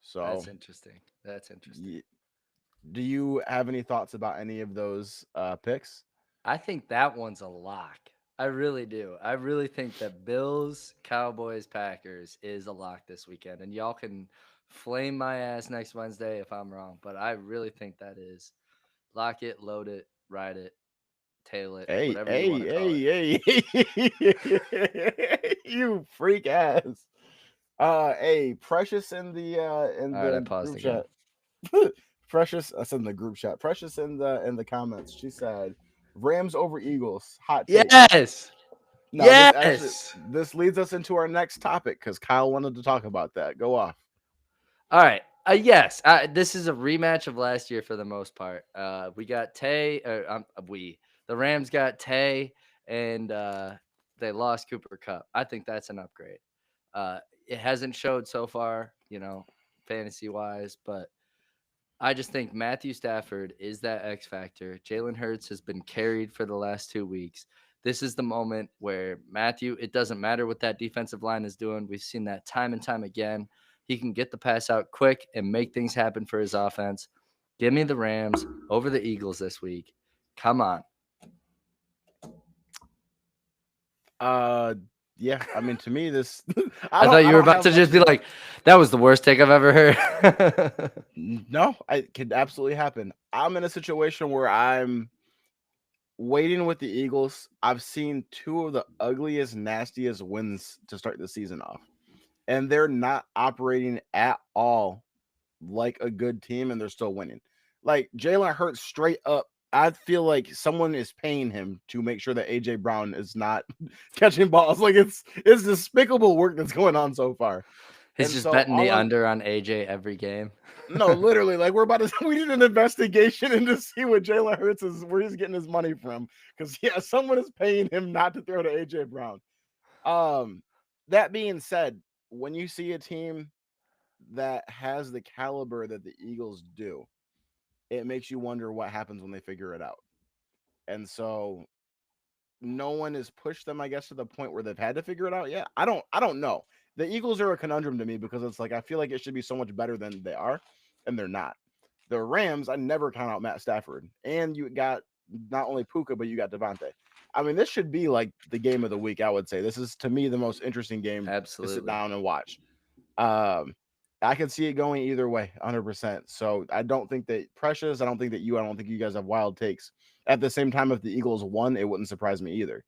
So, That's interesting. That's interesting. y- do you have any thoughts about any of those picks? I think that one's a lock. I really do. I really think that Bills, Cowboys, Packers is a lock this weekend. And y'all can flame my ass next Wednesday if I'm wrong. But I really think that is lock it, load it, ride it, tail it, Hey, whatever you want to call it. hey, hey, you freak ass. Hey, Precious in All right, I the paused group again. chat. Precious, I said in the group chat. Precious in the comments. She said Rams over Eagles. Hot take. Yes. Now Yes. this leads us into our next topic because Kyle wanted to talk about that. Go off. All right. Yes. This is a rematch of last year for the most part. We got Tay. The Rams got Tay, and they lost Cooper Cup. I think that's an upgrade. It hasn't showed so far, fantasy wise, but I just think Matthew Stafford is that X factor. Jalen Hurts has been carried for the last 2 weeks. This is the moment where Matthew, it doesn't matter what that defensive line is doing. We've seen that time and time again. He can get the pass out quick and make things happen for his offense. Give me the Rams over the Eagles this week. Come on. Uh, yeah. I mean, to me, this I I don't thought I you were don't about have to much just be to. like, that was the worst take I've ever heard. No, it could absolutely happen. I'm in a situation where I'm waiting with the Eagles. I've seen two of the ugliest, nastiest wins to start the season off, and they're not operating at all like a good team, and they're still winning. Like Jalen Hurts, straight up, I feel like someone is paying him to make sure that AJ Brown is not catching balls. Like it's despicable work that's going on so far, He's and just so betting the all of under on AJ every game. no, literally, like we're about to we need an investigation into see what Jalen Hurts is where he's getting his money from. Because yeah, someone is paying him not to throw to AJ Brown. Um, that being said, when you see a team that has the caliber that the Eagles do, it makes you wonder what happens when they figure it out. And so no one has pushed them, I guess, to the point where they've had to figure it out yet. I don't know. the Eagles are a conundrum to me because it's like I feel like it should be so much better than they are, and they're not. The Rams, I never count out Matt Stafford, and you got not only Puka but you got Devonta. I mean, this should be like the game of the week. I would say this is to me the most interesting game to sit Absolutely. down and watch. Um, I can see it going either way, 100%. So I don't think that Precious, I don't think you guys have wild takes. At the same time, if the Eagles won, it wouldn't surprise me either.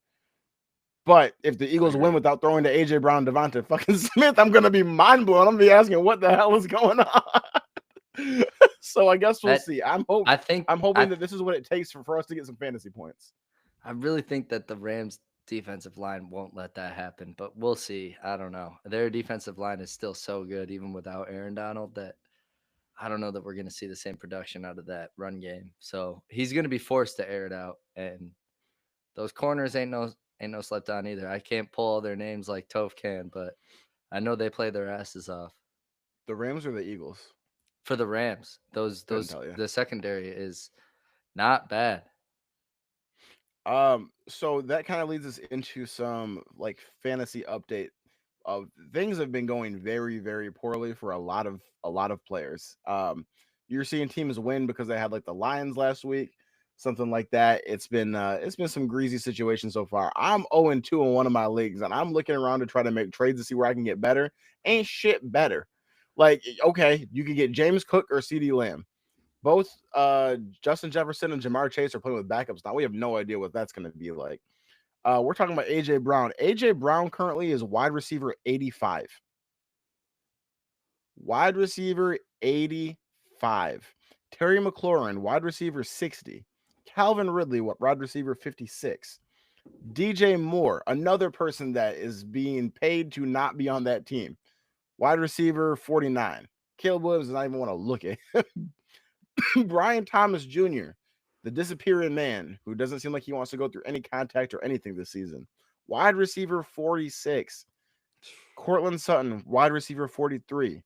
But if the Eagles win Agreed. without throwing to AJ Brown, Devonta fucking Smith, I'm gonna be mind blown. I'm gonna be asking what the hell is going on. So I guess we'll That see. I think I'm hoping I that this is what it takes for us to get some fantasy points. I really think that the Rams defensive line won't let that happen, but we'll see. I don't know. Their defensive line is still so good even without Aaron Donald that I don't know that we're going to see the same production out of that run game. So, he's going to be forced to air it out, and those corners ain't no slept on either. I can't pull all their names like Toph can, but I know they play their asses off. The Rams or the Eagles? For the Rams, Couldn't those tell you. the secondary is not bad. So that kind of leads us into some like fantasy update of things have been going very, very poorly for a lot of players. You're seeing teams win because they had like the Lions last week, something like that. It's been some greasy situations so far. I'm 0-2 in one of my leagues, and I'm looking around to try to make trades to see where I can get better. Ain't shit better. Like, okay, you could get James Cook or CD Lamb. Both Justin Jefferson and Jamar Chase are playing with backups now. We have no idea what that's going to be like. We're talking about AJ Brown. AJ Brown currently is wide receiver 85. Wide receiver 85. Terry McLaurin, wide receiver 60. Calvin Ridley, wide receiver 56. DJ Moore, another person that is being paid to not be on that team. Wide receiver 49. Caleb Williams does not even want to look at Brian Thomas Jr., the disappearing man who doesn't seem like he wants to go through any contact or anything this season. Wide receiver 46. Cortland Sutton, wide receiver 43.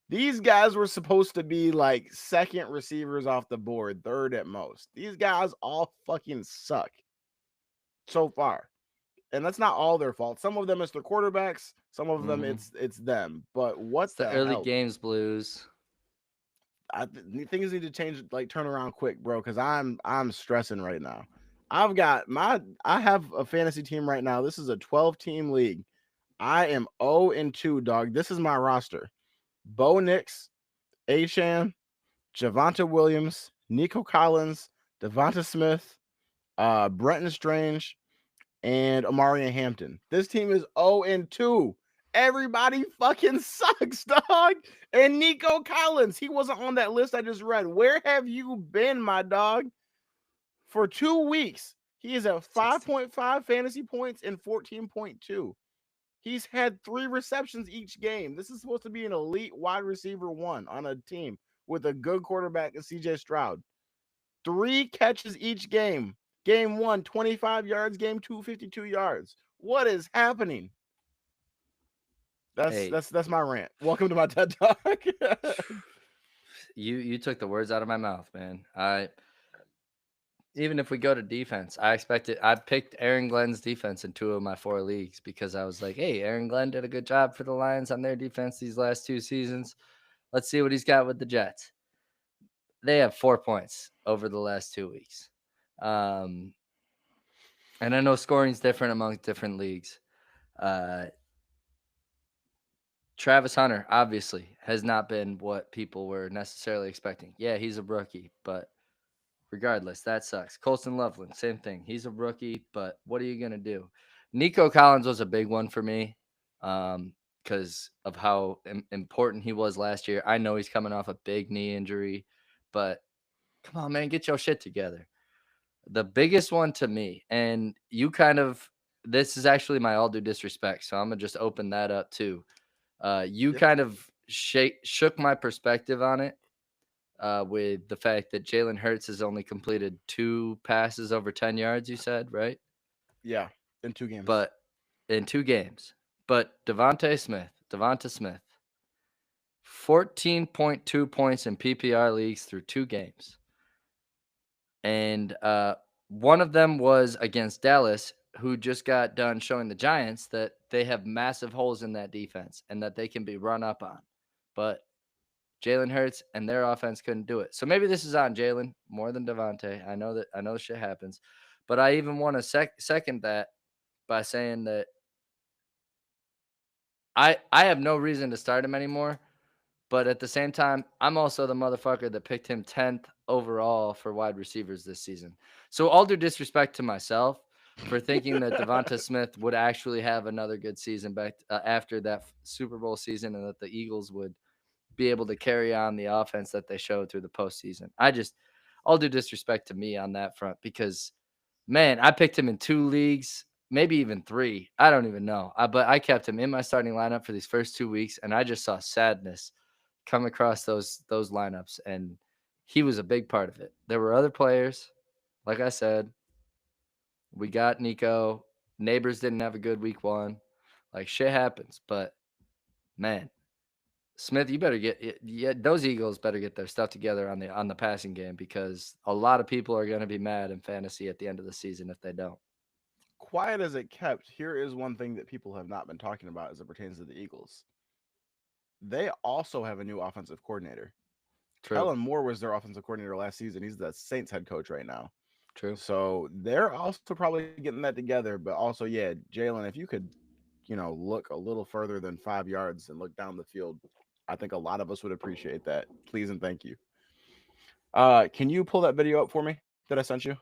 These guys were supposed to be like second receivers off the board, third at most. These guys all fucking suck so far. And that's not all their fault. Some of them it's the quarterbacks, some of them Mhm. it's them. But what It's the the early hell? games blues. Things need to change, like turn around quick, bro. Because I'm stressing right now. I have a fantasy team right now. This is a 12-team league. I am 0-2, dog. This is my roster: Bo Nix, Achane, Javonte Williams, Nico Collins, Devonta Smith, Brenton Strange, and Amarian Hampton. This team is 0-2. Everybody fucking sucks, dog. And Nico Collins, he wasn't on that list I just read. Where have you been, my dog? For 2 weeks, he is at 60. 5.5 fantasy points and 14.2. He's had 3 receptions each game. This is supposed to be an elite wide receiver one on a team with a good quarterback in CJ Stroud. 3 catches each game. Game one, 25 yards. Game two, 52 yards. What is happening? That's Hey, that's that's my rant. Welcome to my TED Talk. you took the words out of my mouth, man. I Even if we go to defense, I picked Aaron Glenn's defense in 2 of my 4 leagues because I was like, "Hey, Aaron Glenn did a good job for the Lions on their defense these last 2 seasons. Let's see what he's got with the Jets." They have 4 points over the last 2 weeks. Um, and I know scoring's different among different leagues. Uh, Travis Hunter obviously has not been what people were necessarily expecting. Yeah, he's a rookie, but regardless, that sucks. Colston Loveland, same thing. He's a rookie, but what are you going to do? Nico Collins was a big one for me because of how important he was last year. I know he's coming off a big knee injury, but come on, man, get your shit together. The biggest one to me, and you kind of, this is actually my all due disrespect, so I'm going to just open that up too. You Yeah, kind of shook my perspective on it with the fact that Jalen Hurts has only completed 2 passes over 10 yards, you said, right? yeah, in 2 games. But in 2 games. But Devonta Smith, 14.2 points in PPR leagues through 2 games. And one of them was against Dallas, who just got done showing the Giants that they have massive holes in that defense and that they can be run up on. But Jalen Hurts and their offense couldn't do it. So maybe this is on Jalen more than Devonta. I know shit happens. But I even want to second that by saying that I have no reason to start him anymore. But at the same time, I'm also the motherfucker that picked him 10th overall for wide receivers this season. So all due disrespect to myself for thinking that Devonta Smith would actually have another good season back after that Super Bowl season, and that the Eagles would be able to carry on the offense that they showed through the postseason. All due disrespect to me on that front, because man, I picked him in 2 leagues, maybe even 3. I don't even know. But I kept him in my starting lineup for these first 2 weeks, and I just saw sadness come across those lineups, and he was a big part of it. There were other players, like I said. We got Nico. Neighbors didn't have a good week 1. Like, shit happens, but man, Smith, you better those Eagles better get their stuff together on the passing game, because a lot of people are going to be mad in fantasy at the end of the season if they don't. Quiet as it kept, here is one thing that people have not been talking about as it pertains to the Eagles. They also have a new offensive coordinator. True. Kellen Moore was their offensive coordinator last season. He's the Saints head coach right now. True. So they're also probably getting that together. But also, yeah, Jalen, if you could, look a little further than 5 yards and look down the field, I think a lot of us would appreciate that. Please and thank you. Can you pull that video up for me that I sent you?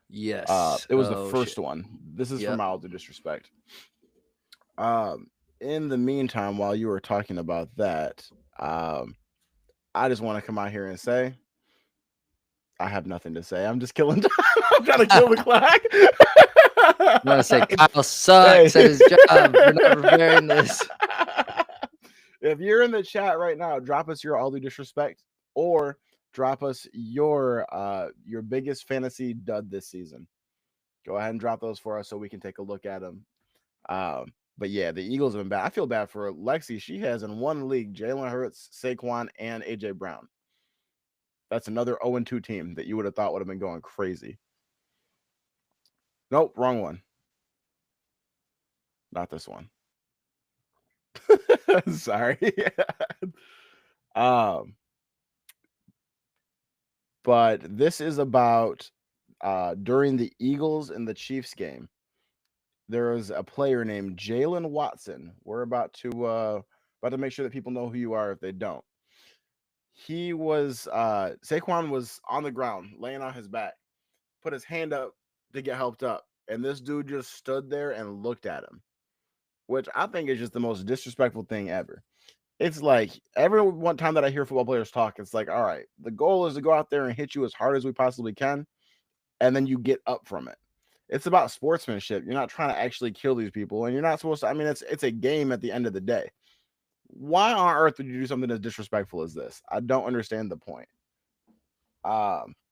Yes. It was the Oh first shit. one. This is for Yep. mild disrespect. In the meantime, while you were talking about that, I just want to come out here and say I have nothing to say. I'm just killing time. I'm trying to kill the clock. I want to say Kyle sucks at his job for not preparing this. If you're in the chat right now, drop us your all due disrespect, or drop us your biggest fantasy dud this season. Go ahead and drop those for us so we can take a look at them. But yeah, the Eagles have been bad. I feel bad for Lexi. She has in one league Jalen Hurts, Saquon, and AJ Brown. That's another 0-2 team that you would have thought would have been going crazy. Nope, wrong one. Not this one. Sorry. But this is about during the Eagles and the Chiefs game. There was a player named Jalen Watson. We're about to make sure that people know who you are if they don't. He was Saquon was on the ground, laying on his back, put his hand up to get helped up, and this dude just stood there and looked at him, which I think is just the most disrespectful thing ever. It's like every one time that I hear football players talk, it's like, all right, the goal is to go out there and hit you as hard as we possibly can, and then you get up from it. It's about sportsmanship. You're not trying to actually kill these people, and you're not supposed to. I mean, it's a game at the end of the day. Why on earth would you do something as disrespectful as this? I don't understand the point.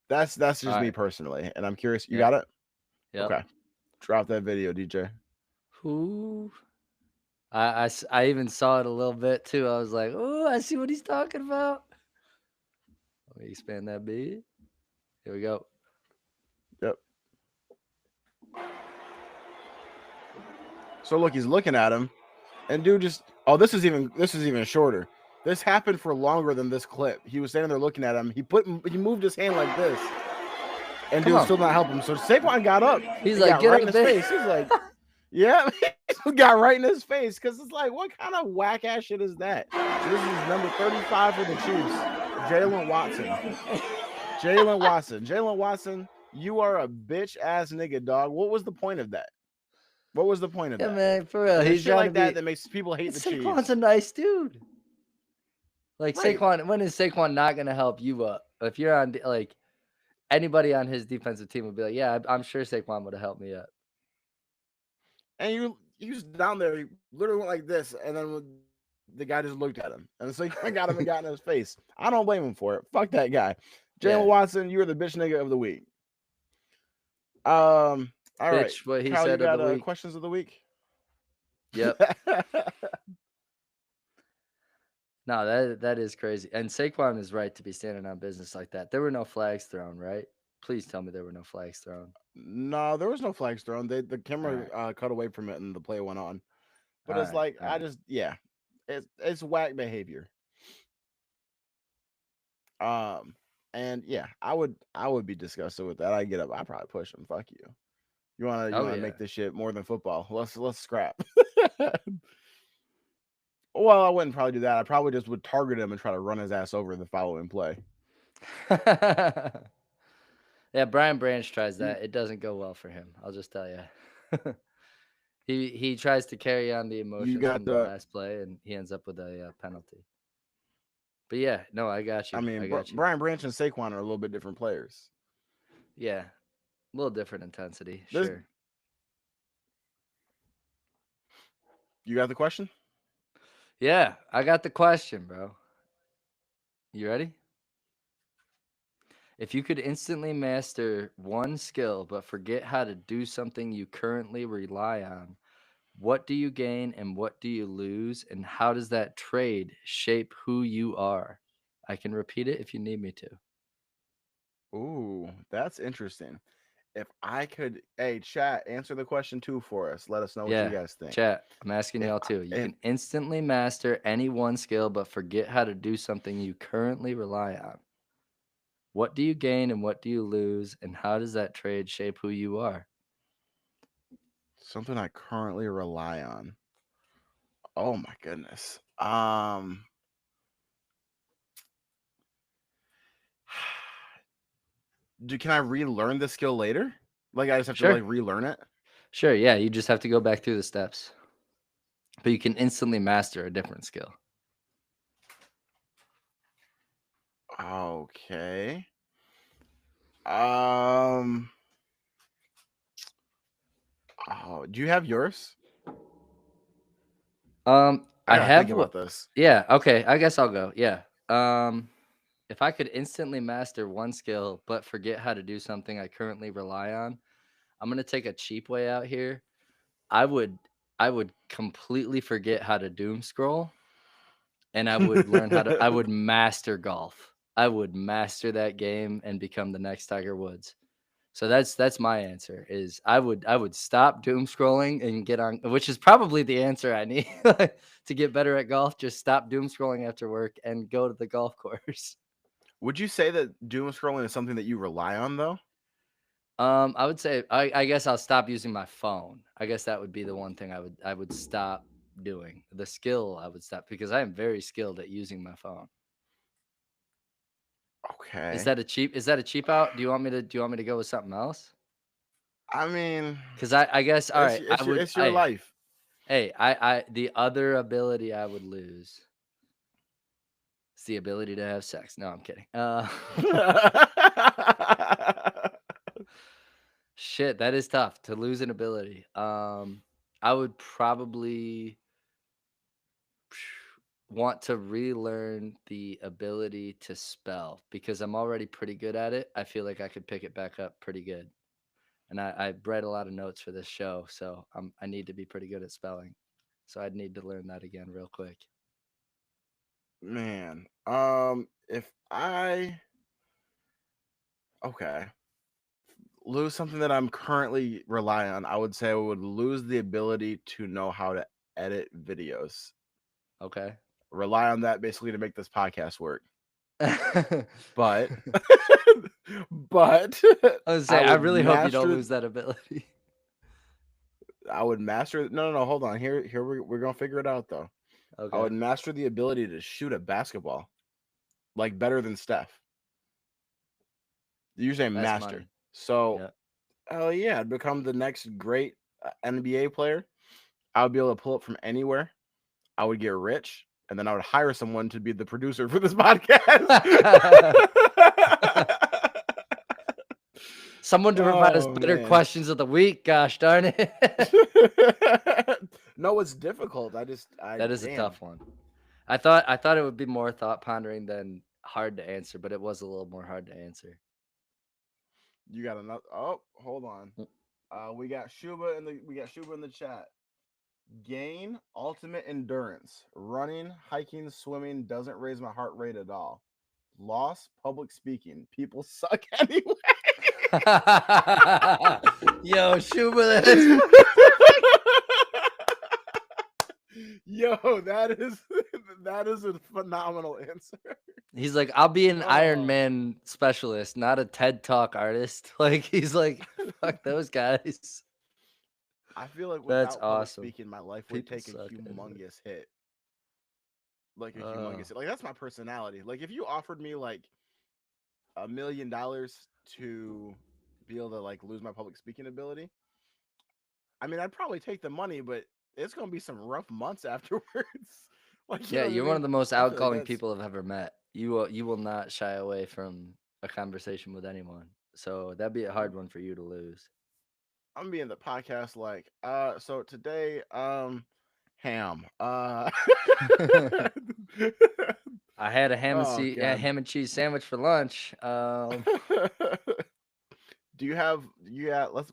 That's just me personally, and I'm curious. You got it? Yep. Okay. Drop that video, DJ. Who? I even saw it a little bit too. I was like, oh, I see what he's talking about. Let me expand that bit. Here we go. Yep. So look, he's looking at him, and dude just this is even shorter. This happened for longer than this clip. He was standing there looking at him. He moved his hand like this, and dude still not help him. So Saquon got up. He's like, get right up in his face. He's like, yeah, he got right in his face, because it's like, what kind of whack ass shit is that? So this is number 35 for the Chiefs, Jalen Watson. Jalen Watson, you are a bitch ass nigga, dog. What was the point of that? What was the point of that? Man, for real. He's shit like that makes people hate the Chiefs. Saquon's a nice dude. Like, right. Saquon, when is Saquon not going to help you up? If you're on, like, anybody on his defensive team would be like, yeah, I'm sure Saquon would have helped me up. And he was down there, he literally went like this, and then the guy just looked at him. And so he got him and got in his face. I don't blame him for it. Fuck that guy. Jalen Watson, you're the bitch nigga of the week. All right. What he Kyle, said you got of the week. Questions of the week? Yep. No, that is crazy. And Saquon is right to be standing on business like that. There were no flags thrown, right? Please tell me there were no flags thrown. No, there was no flags thrown. The All right. camera cut away from it and the play went on. All But it's right. like All I right. just yeah, it's whack behavior. Um, and yeah, I would be disgusted with that. I get up, I probably push him. Fuck you. You Oh wanna yeah. make this shit more than football? Let's scrap. Well, I wouldn't probably do that. I probably just would target him and try to run his ass over the following play. Yeah, Brian Branch tries You that. It doesn't go well for him. I'll just tell you. He tries to carry on the you emotions got from the the. last play, and he ends up with a penalty. But yeah, no, I got I you. mean, I got you. Brian Branch and Saquon are a little bit different players. Yeah, a little different intensity, This sure. you got the question? Yeah, I got the question, bro. You ready? If you could instantly master one skill but forget how to do something you currently rely on, what do you gain and what do you lose? And how does that trade shape who you are? I can repeat it if you need me to. Ooh, that's interesting. If I could, hey, chat, answer the question too for us. Let us know what you Yeah, guys think. chat. I'm asking If y'all I, too. You if can instantly master any one skill but forget how to do something you currently rely on. What do you gain and what do you lose? And how does that trade shape who you are? something I currently rely on. Oh my goodness. Can I relearn the skill later? Like I just have to Sure. like relearn it? Sure. Yeah. You just have to go back through the steps, but you can instantly master a different skill. Okay. Um. Oh, do you have yours? I I gotta think have about what? this. Yeah. Okay. I guess I'll go. Yeah. If I could instantly master one skill but forget how to do something I currently rely on, I'm gonna take a cheap way out here. I would I would completely forget how to doom scroll and I would master golf. I would master that game and become the next Tiger Woods. So that's my answer is I would stop doom scrolling and get on, which is probably the answer I need to get better at golf. Just stop doom scrolling after work and go to the golf course. Would you say that doom scrolling is something that you rely on though? I would say I guess I'll stop using my phone. I guess that would be the one thing I would stop doing. The skill I would stop because I am very skilled at using my phone. Okay. Is that a cheap out? Do you want me to go with something else? I mean, Because I guess all right, it's your life. the other ability I would lose is the ability to have sex. No, I'm kidding. Shit, that is tough to lose an ability. I would probably want to relearn the ability to spell because I'm already pretty good at it. I feel like I could pick it back up pretty good. And I read a lot of notes for this show, so I need to be pretty good at spelling. So I'd need to learn that again real quick. Man, if I okay lose something that I'm currently relying on, I would say I would lose the ability to know how to edit videos. Okay. Rely on that basically to make this podcast work. I But but was I say I would really hope you don't master lose that ability. no, hold on. Here we're gonna figure it out though. I Okay. would master the ability to shoot a basketball like better than Steph. You say That's master. money. So, Yeah. oh yeah, I'd become the next great NBA player. I would be able to pull up from anywhere. I would get rich, and then I would hire someone to be the producer for this podcast. Someone to provide us Oh better man. questions of the week. Gosh darn it. No, it's difficult. I That is a damn. tough one. I thought it would be more thought pondering than hard to answer, but it was a little more hard to answer. You got another. Oh, hold on. We got Shuba in the chat. Gain ultimate endurance. Running, hiking, swimming doesn't raise my heart rate at all. Loss, public speaking. People suck anyway. Yo, shoot with this. Yo, that is a phenomenal answer. He's like, I'll be an Iron Oh, Man specialist, not a TED Talk artist. Like, he's like, fuck those guys. I feel like That's without public awesome. speaking, my life would People take a suck anyway. humongous hit. Like a Uh, humongous hit. Like that's my personality. Like if you offered me like $1 million to be able to like lose my public speaking ability, I mean, I'd probably take the money, but it's gonna be some rough months afterwards. Like, you yeah, know what I you're one of mean? the most I feel like outgoing that's. people I've ever met. You will not shy away from a conversation with anyone. So that'd be a I'm, hard one for you to lose. I'm being the podcast like, so today, ham. I had Oh a God. ham and cheese sandwich for lunch. Do you have? Yeah. Oh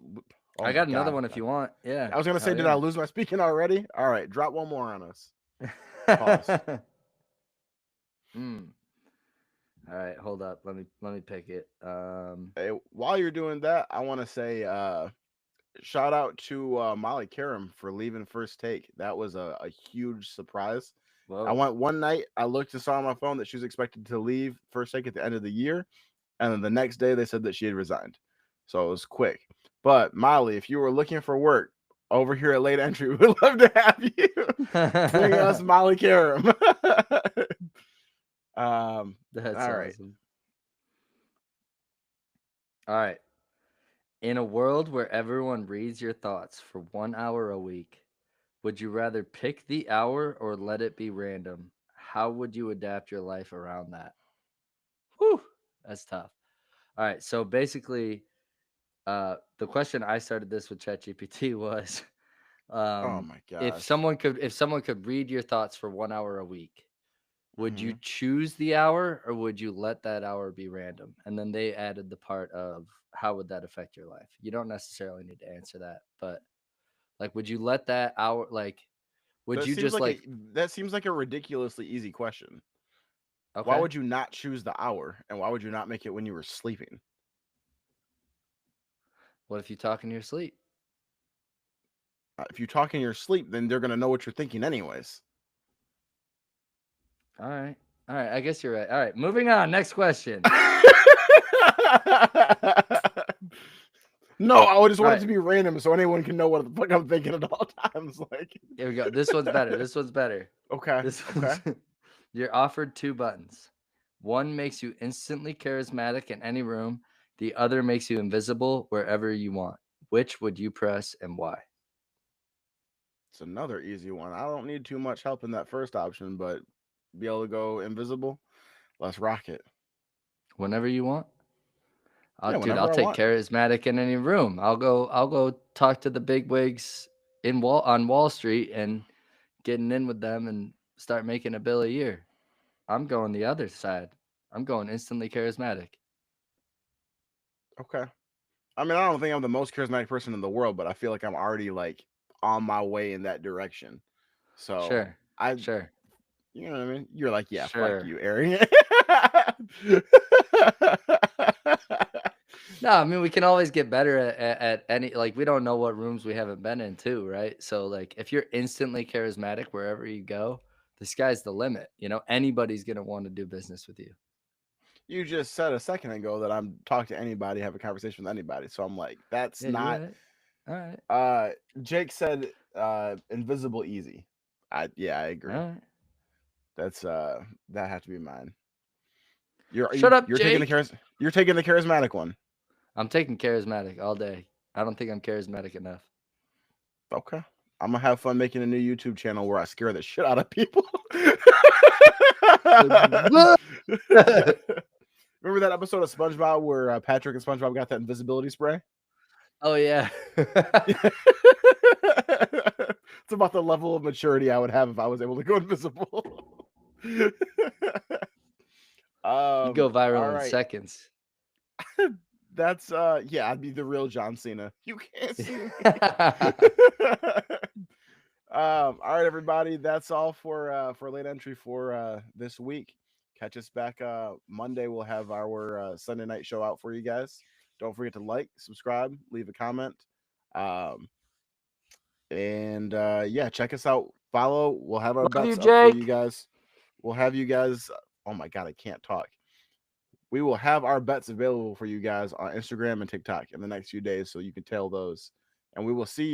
I my got another God. one if you want. Yeah, I was gonna say, hell did I yeah. lose my speaking already? All right, drop one more on us. Pause. Mm. All right, hold up. Let me pick it. Hey, while you're doing that, I want to say shout out to Molly Karam for leaving first take. That was a huge surprise. I Whoa. went one night, I looked and saw on my phone that she was expected to leave first take at the end of the year. And then the next day they said that she had resigned. So it was quick. But Molly, if you were looking for work over here at Late Entry, we would love to have you. Bring us Molly Karam. That's All right. awesome. All right. In a world where everyone reads your thoughts for 1 hour a week, would you rather pick the hour or let it be random? How would you adapt your life around that? Whew, that's tough. All right. So basically, the question I started this with ChatGPT was, Oh my if gosh. someone could read your thoughts for 1 hour a week, would you Mhm. choose the hour or would you let that hour be random? And then they added the part of how would that affect your life? You don't necessarily need to answer that, but like, would you let that hour, like, would That you seems just like a like, that seems like a ridiculously easy question. Why okay, would you not choose the hour and why would you not make it when you were sleeping? what if you talk in your sleep? If you talk in your sleep, then they're going to know what you're thinking anyways. All right. All right. I guess you're right. All right. Moving on. Next question. No, I would just All want it right. to be random so anyone can know what the fuck I'm thinking at all times. Like, Here we go. This one's better. This one's better. okay, This okay. one's you're offered two buttons. One makes you instantly charismatic in any room. The other makes you invisible wherever you want. Which would you press and why? It's another easy one. I don't need too much help in that first option, but be able to go invisible. Let's rock it. Whenever you want. Yeah, Dude, I'll whenever I take want. charismatic in any room. I'll go talk to the big wigs on Wall Street and getting in with them and start making a bill a year. I'm going the other side. I'm going instantly charismatic. Okay. I mean, I don't think I'm the most charismatic person in the world, but I feel like I'm already like on my way in that direction. So Sure. I, Sure. you know what I mean? You're like, yeah, fuck Sure. you, Aaron. No, I mean we can always get better at any, like, we don't know what rooms we haven't been in too, right? So like if you're instantly charismatic wherever you go, the sky's the limit. Anybody's gonna want to do business with you. You just said a second ago that I'm talk to anybody, have a conversation with anybody. So I'm like, that's Yeah, you're not. right. All right. Uh, Jake said, invisible easy. I All agree. right. That's that had to be mine. Shut up, You're taking the Jake. you're taking the charismatic one. I'm taking charismatic all day. I don't think I'm charismatic enough. Okay. I'm gonna have fun making a new YouTube channel where I scare the shit out of people. Remember that episode of SpongeBob where Patrick and SpongeBob got that invisibility spray? Oh yeah. It's about the level of maturity I would have if I was able to go invisible. You go All viral in right. seconds. That's yeah, I'd be the real John Cena. You can't see me. All right, everybody. That's all for late entry for this week. Catch us back Monday. We'll have our Sunday night show out for you guys. Don't forget to like, subscribe, leave a comment. Um, and yeah, check us out. Follow. We'll have our Love you, bets up for you Jake. guys. We'll have you guys. Oh my God, I can't talk. We will have our bets available for you guys on Instagram and TikTok in the next few days so you can tell those. And we will see you